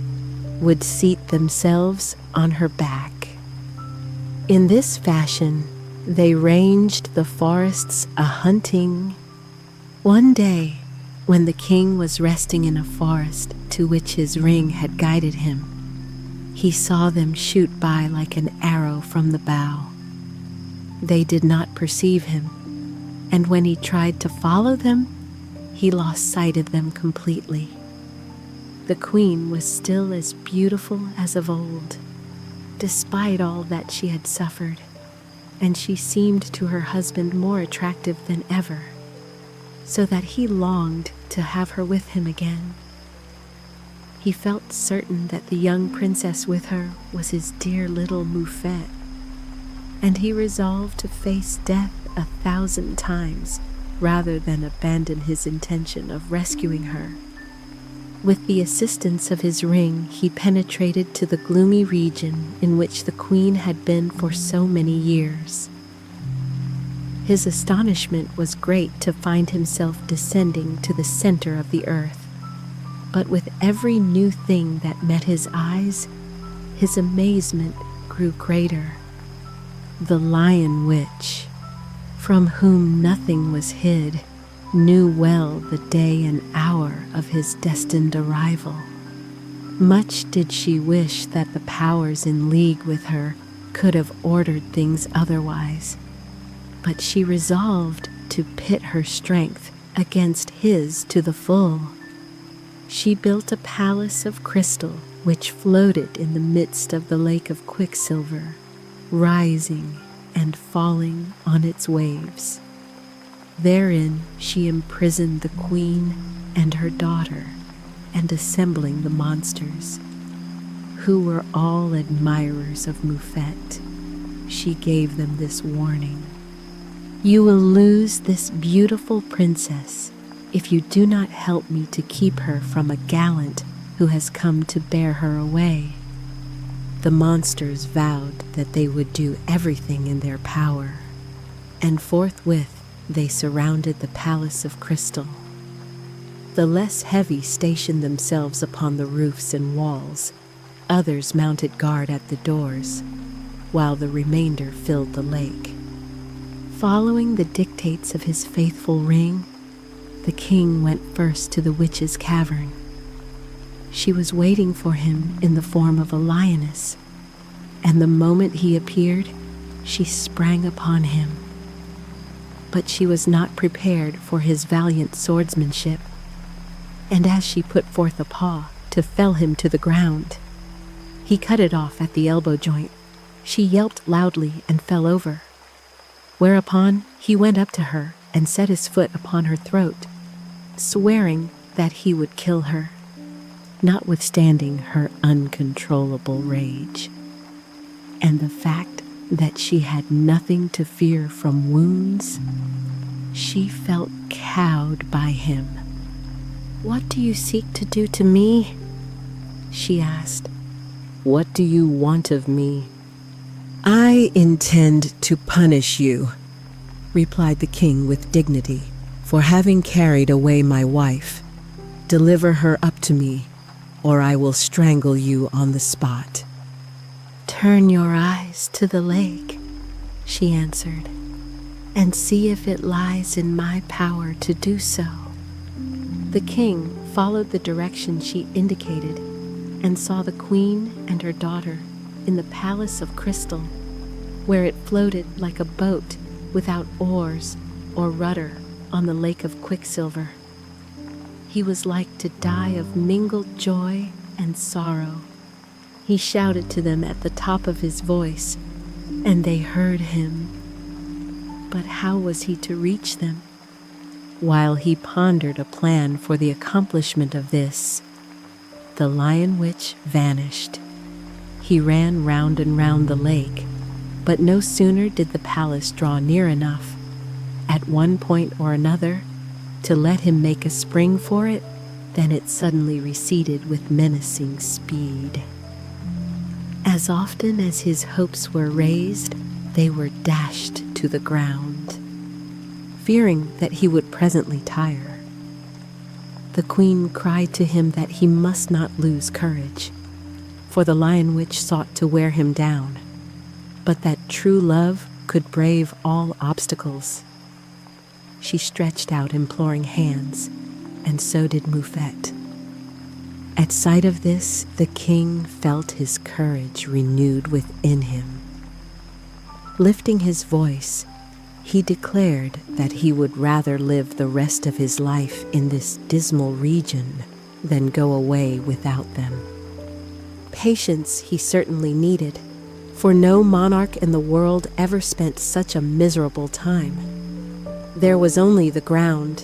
would seat themselves on her back. In this fashion, they ranged the forests a-hunting. One day, when the king was resting in a forest to which his ring had guided him, he saw them shoot by like an arrow from the bow. They did not perceive him, and when he tried to follow them, he lost sight of them completely. The queen was still as beautiful as of old, despite all that she had suffered, and she seemed to her husband more attractive than ever, so that he longed to have her with him again. He felt certain that the young princess with her was his dear little Moufette, and he resolved to face death 1,000 times rather than abandon his intention of rescuing her. With the assistance of his ring, he penetrated to the gloomy region in which the queen had been for so many years. His astonishment was great to find himself descending to the center of the earth, but with every new thing that met his eyes, his amazement grew greater. The lion witch, from whom nothing was hid, knew well the day and hour of his destined arrival. Much did she wish that the powers in league with her could have ordered things otherwise, but she resolved to pit her strength against his to the full. She built a palace of crystal which floated in the midst of the Lake of Quicksilver, rising and falling on its waves. Therein she imprisoned the queen and her daughter, and assembling the monsters, who were all admirers of Moufette, she gave them this warning: "You will lose this beautiful princess if you do not help me to keep her from a gallant who has come to bear her away." The monsters vowed that they would do everything in their power, and forthwith they surrounded the palace of crystal. The less heavy stationed themselves upon the roofs and walls, Others mounted guard at the doors, while the remainder filled the lake. Following the dictates of his faithful ring, the king went first to the witch's cavern. She was waiting for him in the form of a lioness, and the moment he appeared, she sprang upon him. But she was not prepared for his valiant swordsmanship, and as she put forth a paw to fell him to the ground, he cut it off at the elbow joint. She yelped loudly and fell over, whereupon he went up to her and set his foot upon her throat, swearing that he would kill her, notwithstanding her uncontrollable rage, and the fact that she had nothing to fear from wounds. She felt cowed by him. "What do you seek to do to me?" she asked. "What do you want of me?" "I intend to punish you," replied the king with dignity, "for having carried away my wife. Deliver her up to me, or I will strangle you on the spot." "Turn your eyes to the lake," she answered, "and see if it lies in my power to do so." The king followed the direction she indicated and saw the queen and her daughter in the palace of crystal, where it floated like a boat without oars or rudder on the lake of quicksilver. He was like to die of mingled joy and sorrow. He shouted to them at the top of his voice, and they heard him. But how was he to reach them? While he pondered a plan for the accomplishment of this, the lion witch vanished. He ran round and round the lake, but no sooner did the palace draw near enough, at one point or another, to let him make a spring for it, than it suddenly receded with menacing speed. As often as his hopes were raised, they were dashed to the ground. Fearing that he would presently tire, the queen cried to him that he must not lose courage, for the lion witch sought to wear him down, but that true love could brave all obstacles. She stretched out imploring hands, and so did Moufette. At sight of this, the king felt his courage renewed within him. Lifting his voice, he declared that he would rather live the rest of his life in this dismal region than go away without them. Patience he certainly needed, for no monarch in the world ever spent such a miserable time. There was only the ground,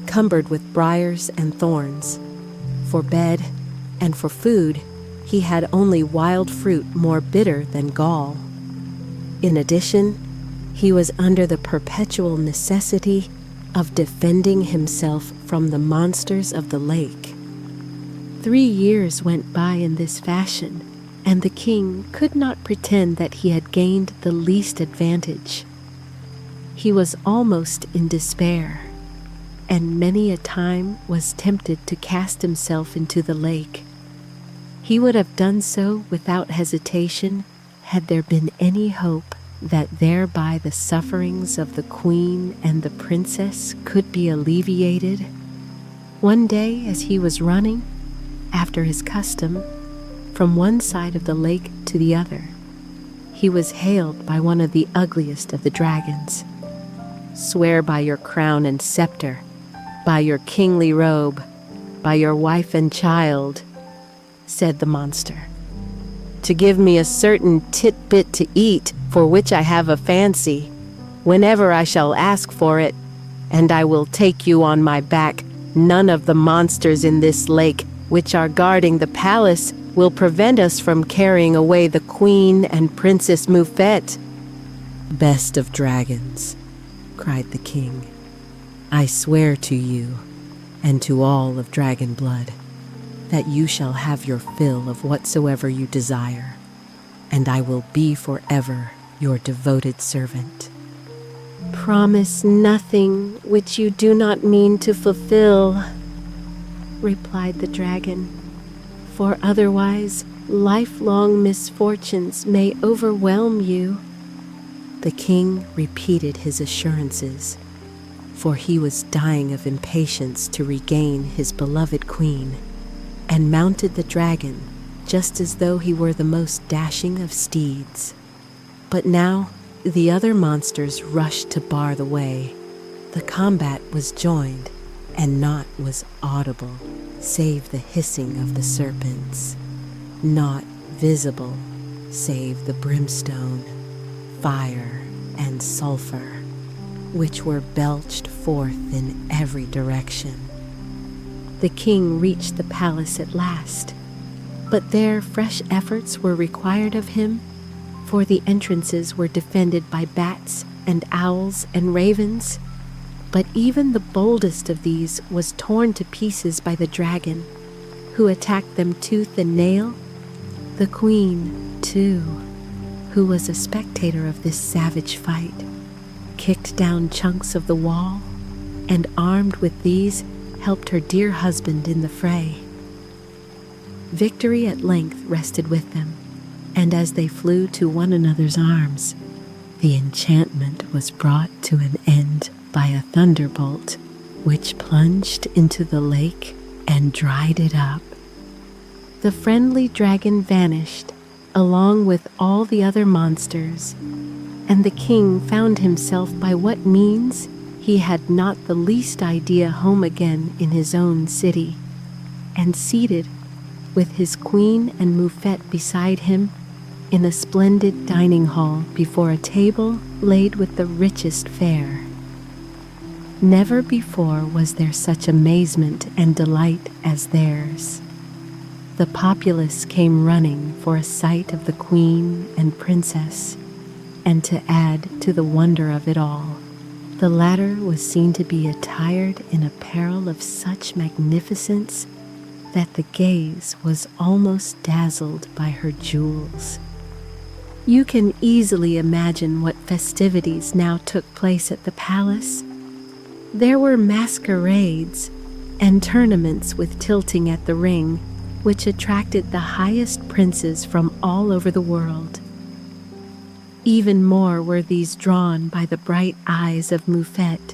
cumbered with briars and thorns. For bed and for food, he had only wild fruit more bitter than gall. In addition, he was under the perpetual necessity of defending himself from the monsters of the lake. 3 years went by in this fashion, and the king could not pretend that he had gained the least advantage. He was almost in despair, and many a time was tempted to cast himself into the lake. He would have done so without hesitation had there been any hope that thereby the sufferings of the queen and the princess could be alleviated. One day, as he was running, after his custom, from one side of the lake to the other, he was hailed by one of the ugliest of the dragons. "Swear by your crown and scepter, by your kingly robe, by your wife and child," said the monster, "to give me a certain titbit to eat for which I have a fancy, whenever I shall ask for it, and I will take you on my back. None of the monsters in this lake which are guarding the palace will prevent us from carrying away the queen and Princess Moufette." "Best of dragons," cried the king, "I swear to you, and to all of dragon blood, that you shall have your fill of whatsoever you desire, and I will be forever your devoted servant." "Promise nothing which you do not mean to fulfill," replied the dragon, "for otherwise
lifelong misfortunes may overwhelm you."
The king repeated his assurances, for he was dying of impatience to regain his beloved queen, and mounted the dragon just as though he were the most dashing of steeds. But now the other monsters rushed to bar the way. The combat was joined, and naught was audible save the hissing of the serpents, naught visible save the brimstone, fire, and sulfur, which were belched forth in every direction.
The king reached the palace at last, but there fresh efforts were required of him, for the entrances were defended by bats and owls and ravens. But even the boldest of these was torn to pieces by the dragon, who attacked them tooth and nail. The queen, too, who was a spectator of this savage fight, kicked down chunks of the wall, and armed with these, helped her dear husband in the fray. Victory at length rested with them, and as they flew to one another's arms, the enchantment was brought to an end by a thunderbolt, which plunged into the lake and dried it up. The friendly dragon vanished, along with all the other monsters, and the king found himself by what means he had not the least idea home again in his own city, and seated, with his queen and Moufette beside him, in a splendid dining hall before a table laid with the richest fare. Never before was there such amazement and delight as theirs. The populace came running for a sight of the queen and princess, and to add to the wonder of it all, the latter was seen to be attired in apparel of such magnificence that the gaze was almost dazzled by her jewels. You can easily imagine what festivities now took place at the palace. There were masquerades and tournaments with tilting at the ring, which attracted the highest princes from all over the world. Even more were these drawn by the bright eyes of Moufette.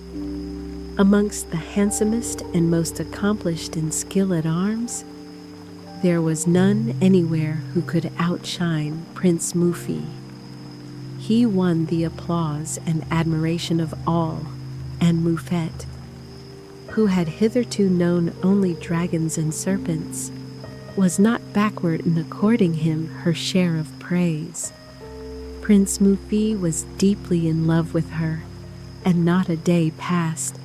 Amongst the handsomest and most accomplished in skill at arms, there was none anywhere who could outshine Prince Mufi. He won the applause and admiration of all, and Moufette, who had hitherto known only dragons and serpents, was not backward in according him her share of praise. Prince Mufi was deeply in love with her, and not a day passed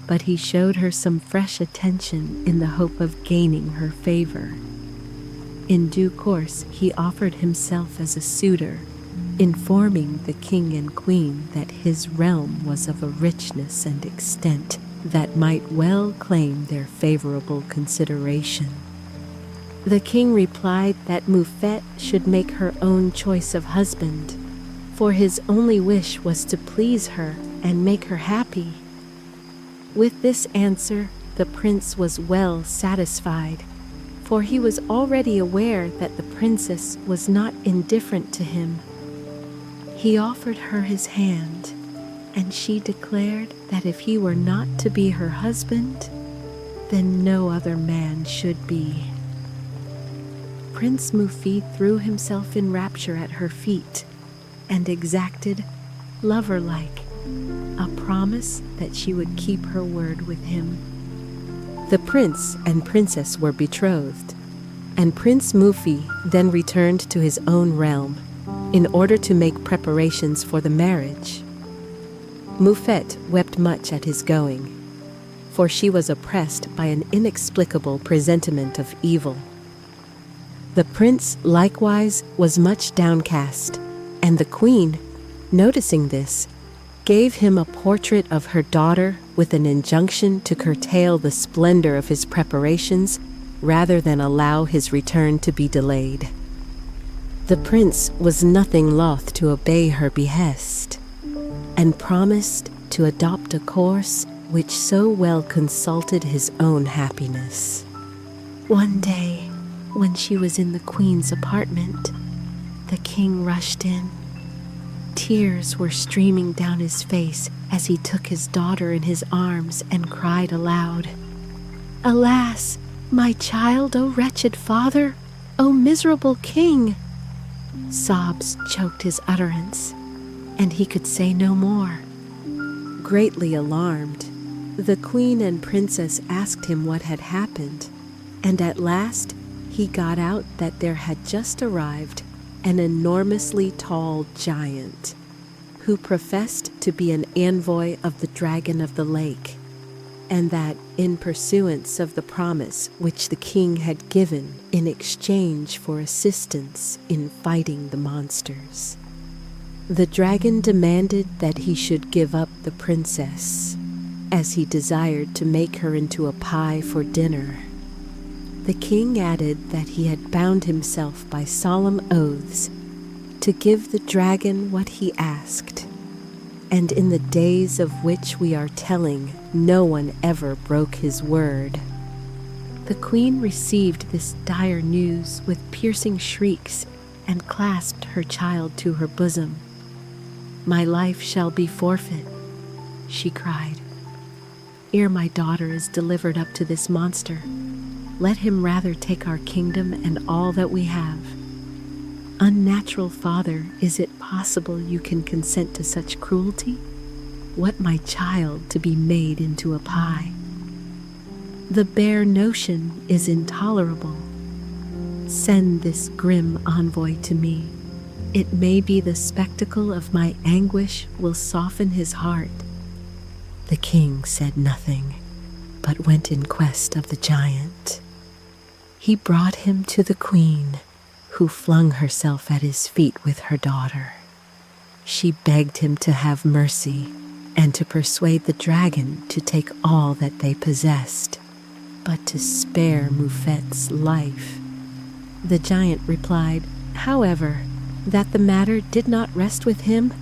but he showed her some fresh attention in the hope of gaining her favor. In due course he offered himself as a suitor, informing the king and queen that his realm was of a richness and extent that might well claim their favorable consideration. The king replied that Moufette should make her own choice of husband, for his only wish was to please her and make her happy. With this answer, the prince was well satisfied, for he was already aware that the princess was not indifferent to him. He offered her his hand, and she declared that if he were not to be her husband, then no other man should be. Prince Mufi threw himself in rapture at her feet and exacted, lover-like, a promise that she would keep her word with him. The prince and princess were betrothed, and Prince Mufi then returned to his own realm in order to make preparations for the marriage. Moufette wept much at his going, for she was oppressed by an inexplicable presentiment of evil. The prince likewise was much downcast, and the queen, noticing this, gave him a portrait of her daughter with an injunction to curtail the splendor of his preparations rather than allow his return to be delayed. The prince was nothing loth to obey her behest, and promised to adopt a course which so well consulted his own happiness. One day, When she was in the queen's apartment, the king rushed in. Tears were streaming down his face as he took his daughter in his arms and cried aloud, "Alas, my child, O wretched father, O miserable king!" Sobs choked his utterance, and he could say no more.
Greatly alarmed, the queen and princess asked him what had happened, and at last he got out that there had just arrived an enormously tall giant who professed to be an envoy of the dragon of the lake, and that in pursuance of the promise which the king had given in exchange for assistance in fighting the monsters, the dragon demanded that he should give up the princess, as he desired to make her into a pie for dinner. The king added that he had bound himself by solemn oaths to give the dragon what he asked, and in the days of which we are telling, no one ever broke his word.
The queen received this dire news with piercing shrieks and clasped her child to her bosom. "My life shall be forfeit," she cried, "ere my daughter is delivered up to this monster. Let him rather take our kingdom and all that we have. Unnatural father, is it possible you can consent to such cruelty? What my child to be made into a pie? The bare notion is intolerable. Send this grim envoy to me. It may be the spectacle of my anguish will soften his heart." The king said nothing, but went in quest of the giant. He brought him to the queen, who flung herself at his feet with her daughter. She begged him to have mercy and to persuade the dragon to take all that they possessed, but to spare Moufette's life. The giant replied, however, that the matter did not rest with him.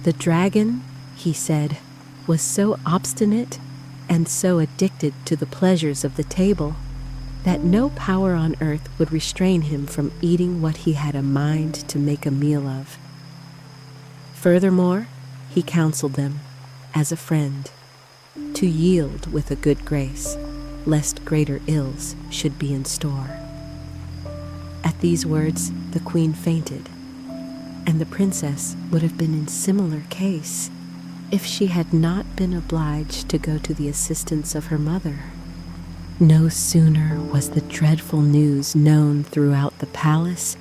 The dragon, he said, was so obstinate and so addicted to the pleasures of the table that no power on earth would restrain him from eating what he had a mind to make a meal of. Furthermore, he counseled them, as a friend, to yield with a good grace, lest greater ills should be in store. At these words, the queen fainted, and the princess would have been in similar case if she had not been obliged to go to the assistance of her mother. No sooner was the dreadful news known throughout the palace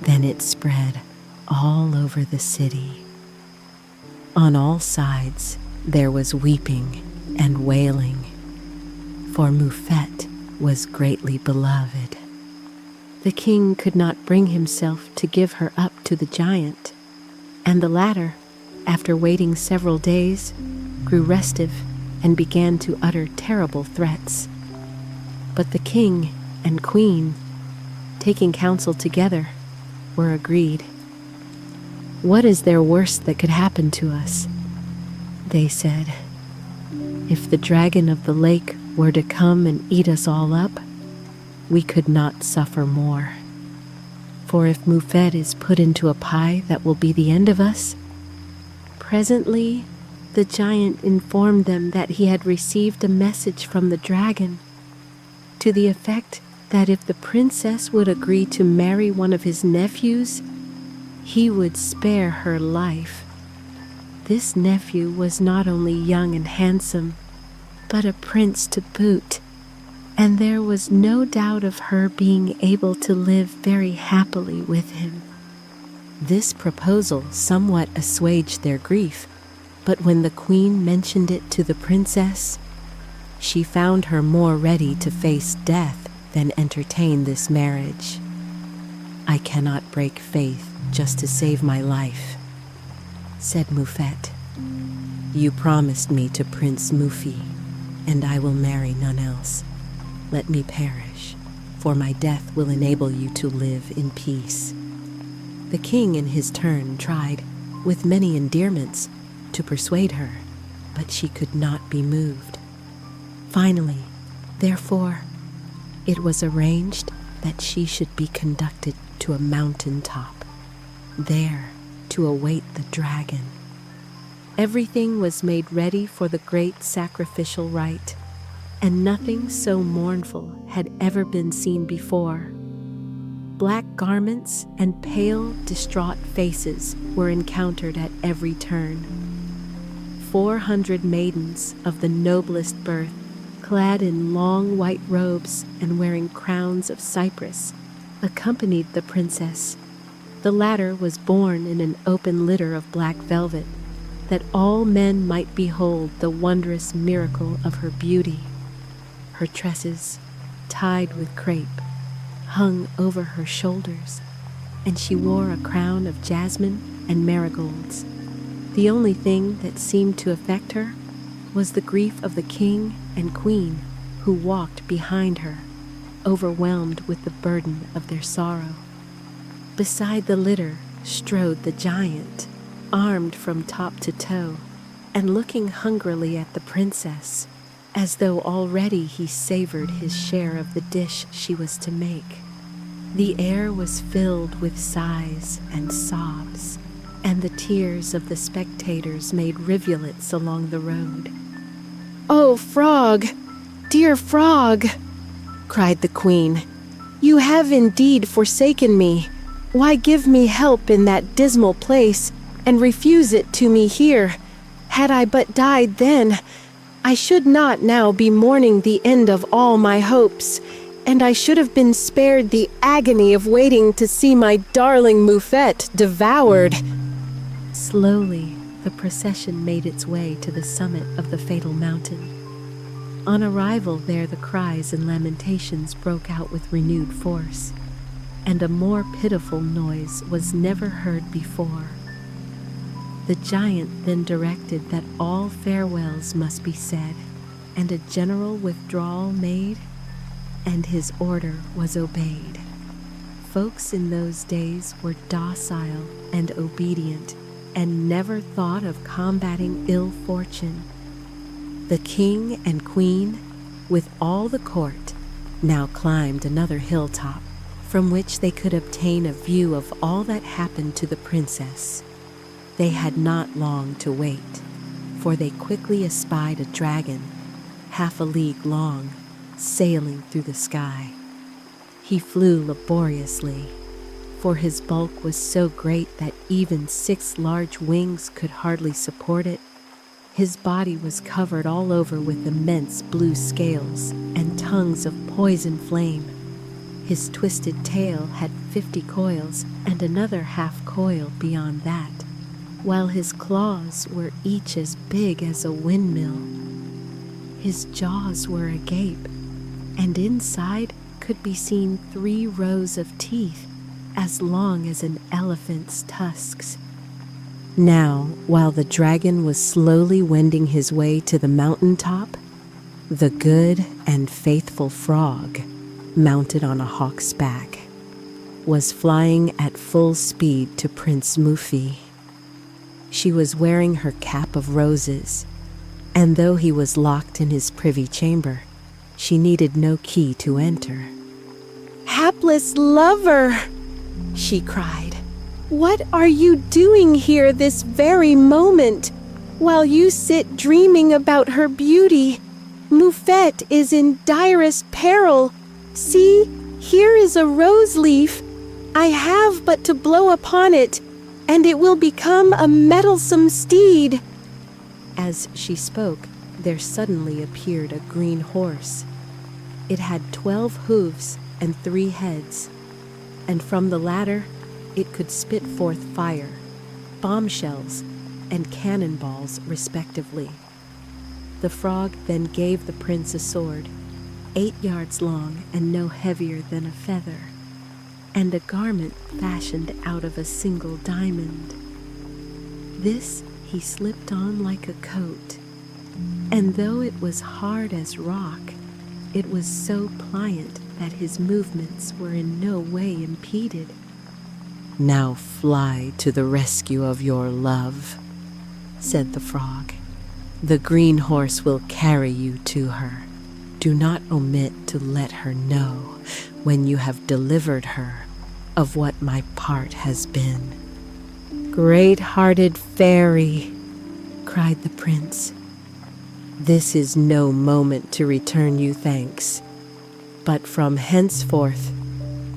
than it spread all over the city. On all sides there was weeping and wailing, for Moufette was greatly beloved. The king could not bring himself to give her up to the giant, and the latter, after waiting several days, grew restive and began to utter terrible threats. But the king and queen, taking counsel together, were agreed. "What is there worse that could happen to us?" they said. "If the dragon of the lake were to come and eat us all up, we could not suffer more. For if Moufette is put into a pie, that will be the end of us." Presently, the giant informed them that he had received a message from the dragon, to the effect that if the princess would agree to marry one of his nephews, he would spare her life. This nephew was not only young and handsome, but a prince to boot, and there was no doubt of her being able to live very happily with him. This proposal somewhat assuaged their grief, but when the queen mentioned it to the princess, she found her more ready to face death than entertain this marriage. "I cannot break faith just to save my life," said Moufette. "You promised me to Prince Moufi, and I will marry none else. Let me perish, for my death will enable you to live in peace." The king in his turn tried, with many endearments, to persuade her, but she could not be moved. Finally, therefore, it was arranged
that she should be conducted to a mountain top, there to await the dragon. Everything was made ready for the great sacrificial rite, and nothing so mournful had ever been seen before. Black garments and pale, distraught faces were encountered at every turn. 400 maidens of the noblest birth, clad in long white robes and wearing crowns of cypress, accompanied the princess. The latter was borne in an open litter of black velvet, that all men might behold the wondrous miracle of her beauty. Her tresses, tied with crape, hung over her shoulders, and she wore a crown of jasmine and marigolds. The only thing that seemed to affect her was the grief of the king and queen who walked behind her, overwhelmed with the burden of their sorrow. Beside the litter strode the giant, armed from top to toe, and looking hungrily at the princess, as though already he savored his share of the dish she was to make. The air was filled with sighs and sobs, and the tears of the spectators made rivulets along the road.
"Oh, Frog, dear Frog," cried the queen, "you have indeed forsaken me. Why give me help in that dismal place, and refuse it to me here? Had I but died then, I should not now be mourning the end of all my hopes, and I should have been spared the agony of waiting to see my darling Moufette devoured."
Slowly, the procession made its way to the summit of the fatal mountain. On arrival there, the cries and lamentations broke out with renewed force, and a more pitiful noise was never heard before. The giant then directed that all farewells must be said, and a general withdrawal made, and his order was obeyed. Folks in those days were docile and obedient, and never thought of combating ill fortune. The king and queen, with all the court, now climbed another hilltop, from which they could obtain a view of all that happened to the princess. They had not long to wait, for they quickly espied a dragon, half a league long, sailing through the sky. He flew laboriously, for his bulk was so great that even 6 large wings could hardly support it. His body was covered all over with immense blue scales and tongues of poison flame. His twisted tail had 50 coils and another half coil beyond that, while his claws were each as big as a windmill. His jaws were agape, and inside could be seen 3 rows of teeth as long as an elephant's tusks. Now, while the dragon was slowly wending his way to the mountain top, the good and faithful frog, mounted on a hawk's back, was flying at full speed to Prince Mufi. She was wearing her cap of roses, and though he was locked in his privy chamber, she needed no key to enter.
"Hapless lover," she cried, "what are you doing here this very moment, while you sit dreaming about her beauty? Moufette is in direst peril. See, here is a rose leaf. I have but to blow upon it, and it will become a mettlesome steed."
As she spoke, there suddenly appeared a green horse. It had 12 hooves and 3 heads, and from the latter it could spit forth fire, bombshells, and cannonballs respectively. The frog then gave the prince a sword, 8 yards long and no heavier than a feather, and a garment fashioned out of a single diamond. This he slipped on like a coat, and though it was hard as rock, it was so pliant that his movements were in no way impeded. "Now fly to the rescue of your love," said the frog. "The green horse will carry you to her." Do not omit to let her know, when you have delivered her, of what my part has been." "Great-hearted fairy," cried the prince, "this is no moment to return you thanks, but from henceforth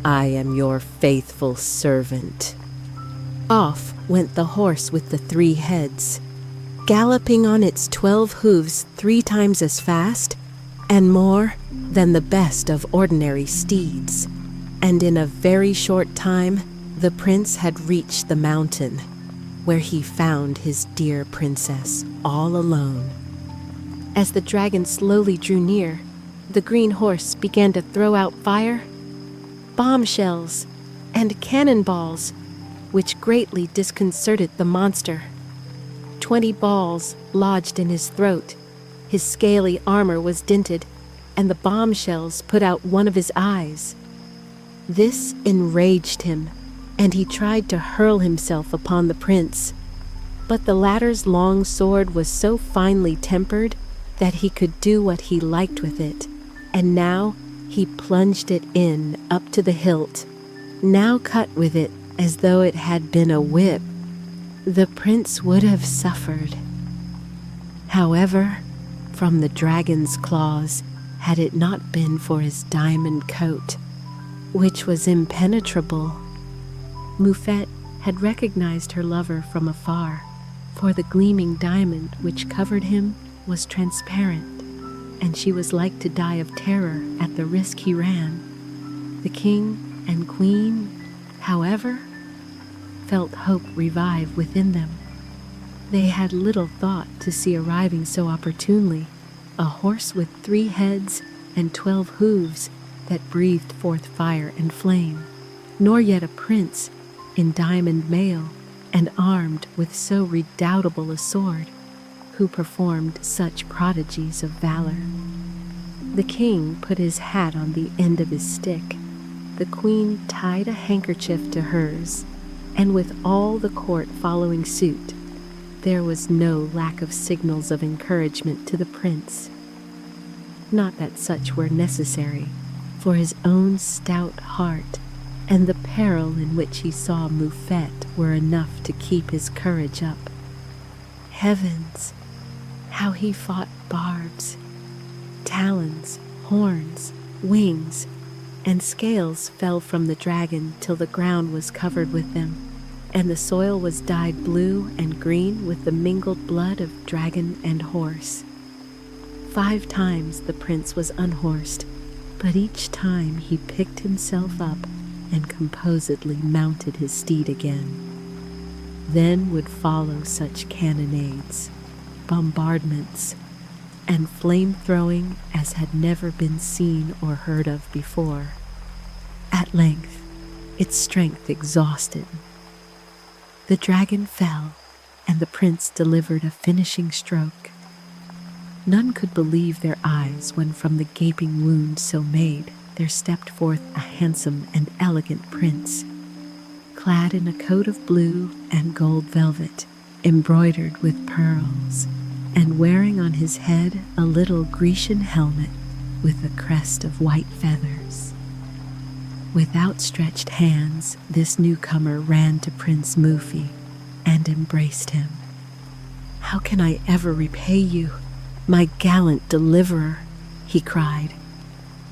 I am your faithful servant." Off went the horse with the 3 heads, galloping on its 12 hooves 3 times as fast and more than the best of ordinary steeds. And in a very short time, the prince had reached the mountain, where he found his dear princess all alone. As the dragon slowly drew near, the green horse began to throw out fire, bombshells, and cannonballs, which greatly disconcerted the monster. 20 balls lodged in his throat, his scaly armor was dinted, and the bombshells put out one of his eyes. This enraged him, and he tried to hurl himself upon the prince. But the latter's long sword was so finely tempered that he could do what he liked with it, and now he plunged it in up to the hilt, now cut with it as though it had been a whip. The prince would have suffered. However, from the dragon's claws, had it not been for his diamond coat, which was impenetrable. Moufette had recognized her lover from afar, for the gleaming diamond which covered him was transparent, and she was like to die of terror at the risk he ran. The king and queen, however, felt hope revive within them. They had little thought to see arriving so opportunely a horse with 3 heads and 12 hooves that breathed forth fire and flame, nor yet a prince in diamond mail and armed with so redoubtable a sword, who performed such prodigies of valor. The king put his hat on the end of his stick, the queen tied a handkerchief to hers, and with all the court following suit, there was no lack of signals of encouragement to the prince. Not that such were necessary, for his own stout heart and the peril in which he saw Moufette were enough to keep his courage up. Heavens, how he fought barbs, talons, horns, wings, and scales fell from the dragon till the ground was covered with them, and the soil was dyed blue and green with the mingled blood of dragon and horse. 5 times the prince was unhorsed, but each time he picked himself up and composedly mounted his steed again. Then would follow such cannonades, bombardments, and flame-throwing as had never been seen or heard of before. At length, its strength exhausted, the dragon fell, and the prince delivered a finishing stroke. None could believe their eyes when from the gaping wound so made there stepped forth a handsome and elegant prince, clad in a coat of blue and gold velvet, embroidered with pearls, and wearing on his head a little Grecian helmet with a crest of white feathers. With outstretched hands, this newcomer ran to Prince Mufi and embraced him. "How can I ever repay you, my gallant deliverer?" he cried.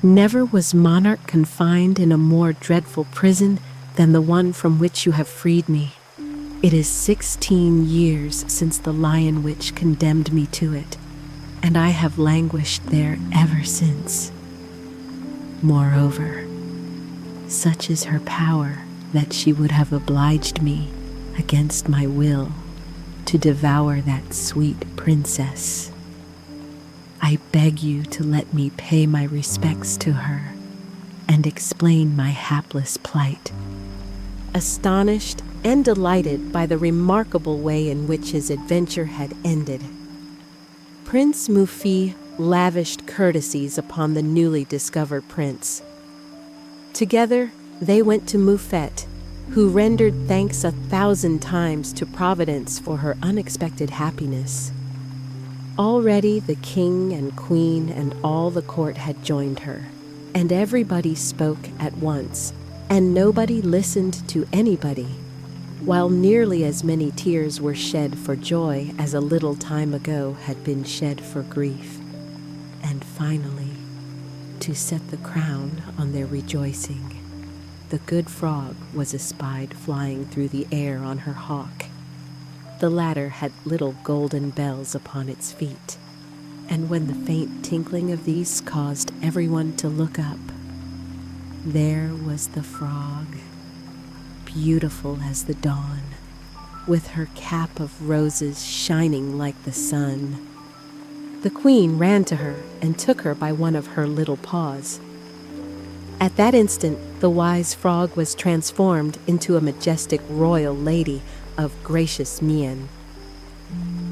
"Never was monarch confined in a more dreadful prison than the one from which you have freed me. It is 16 years since the lion witch condemned me to it, and I have languished there ever since. Moreover, such is her power that she would have obliged me, against my will, to devour that sweet princess. I beg you to let me pay my respects to her and explain my hapless plight." Astonished and delighted by the remarkable way in which his adventure had ended, Prince Mufi lavished courtesies upon the newly discovered prince. Together they went to Moufette, who rendered thanks 1,000 times to Providence for her unexpected happiness. Already the king and queen and all the court had joined her, and everybody spoke at once, and nobody listened to anybody, while nearly as many tears were shed for joy as a little time ago had been shed for grief. And finally, to set the crown on their rejoicing, the good frog was espied flying through the air on her hawk. The latter had little golden bells upon its feet, and when the faint tinkling of these caused everyone to look up, there was the frog, beautiful as the dawn, with her cap of roses shining like the sun. The queen ran to her and took her by one of her little paws. At that instant, the wise frog was transformed into a majestic royal lady of gracious mien.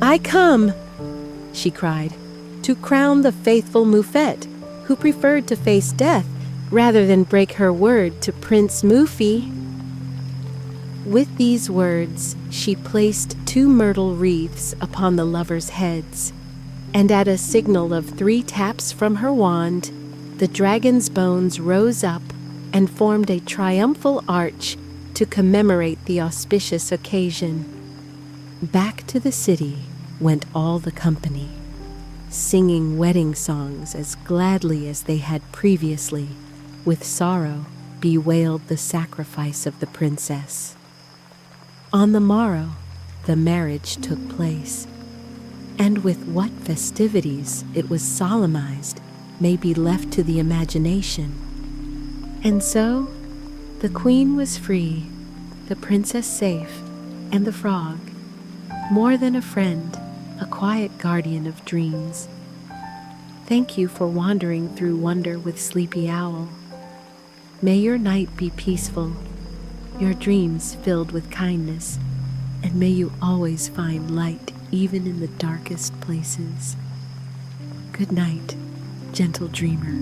"I come," she cried, "to crown the faithful Muffet, who preferred to face death rather than break her word to Prince Muffy." With these words, she placed 2 myrtle wreaths upon the lovers' heads, and at a signal of 3 taps from her wand, the dragon's bones rose up and formed a triumphal arch to commemorate the auspicious occasion. Back to the city went all the company, singing wedding songs as gladly as they had previously, with sorrow, bewailed the sacrifice of the princess. On the morrow, the marriage took place, and with what festivities it was solemnized may be left to the imagination. And so, the queen was free, the princess safe, and the frog, more than a friend, a quiet guardian of dreams. Thank you for wandering through wonder with Sleepy Owl. May your night be peaceful, your dreams filled with kindness, and may you always find light even in the darkest places. Good night, gentle dreamer.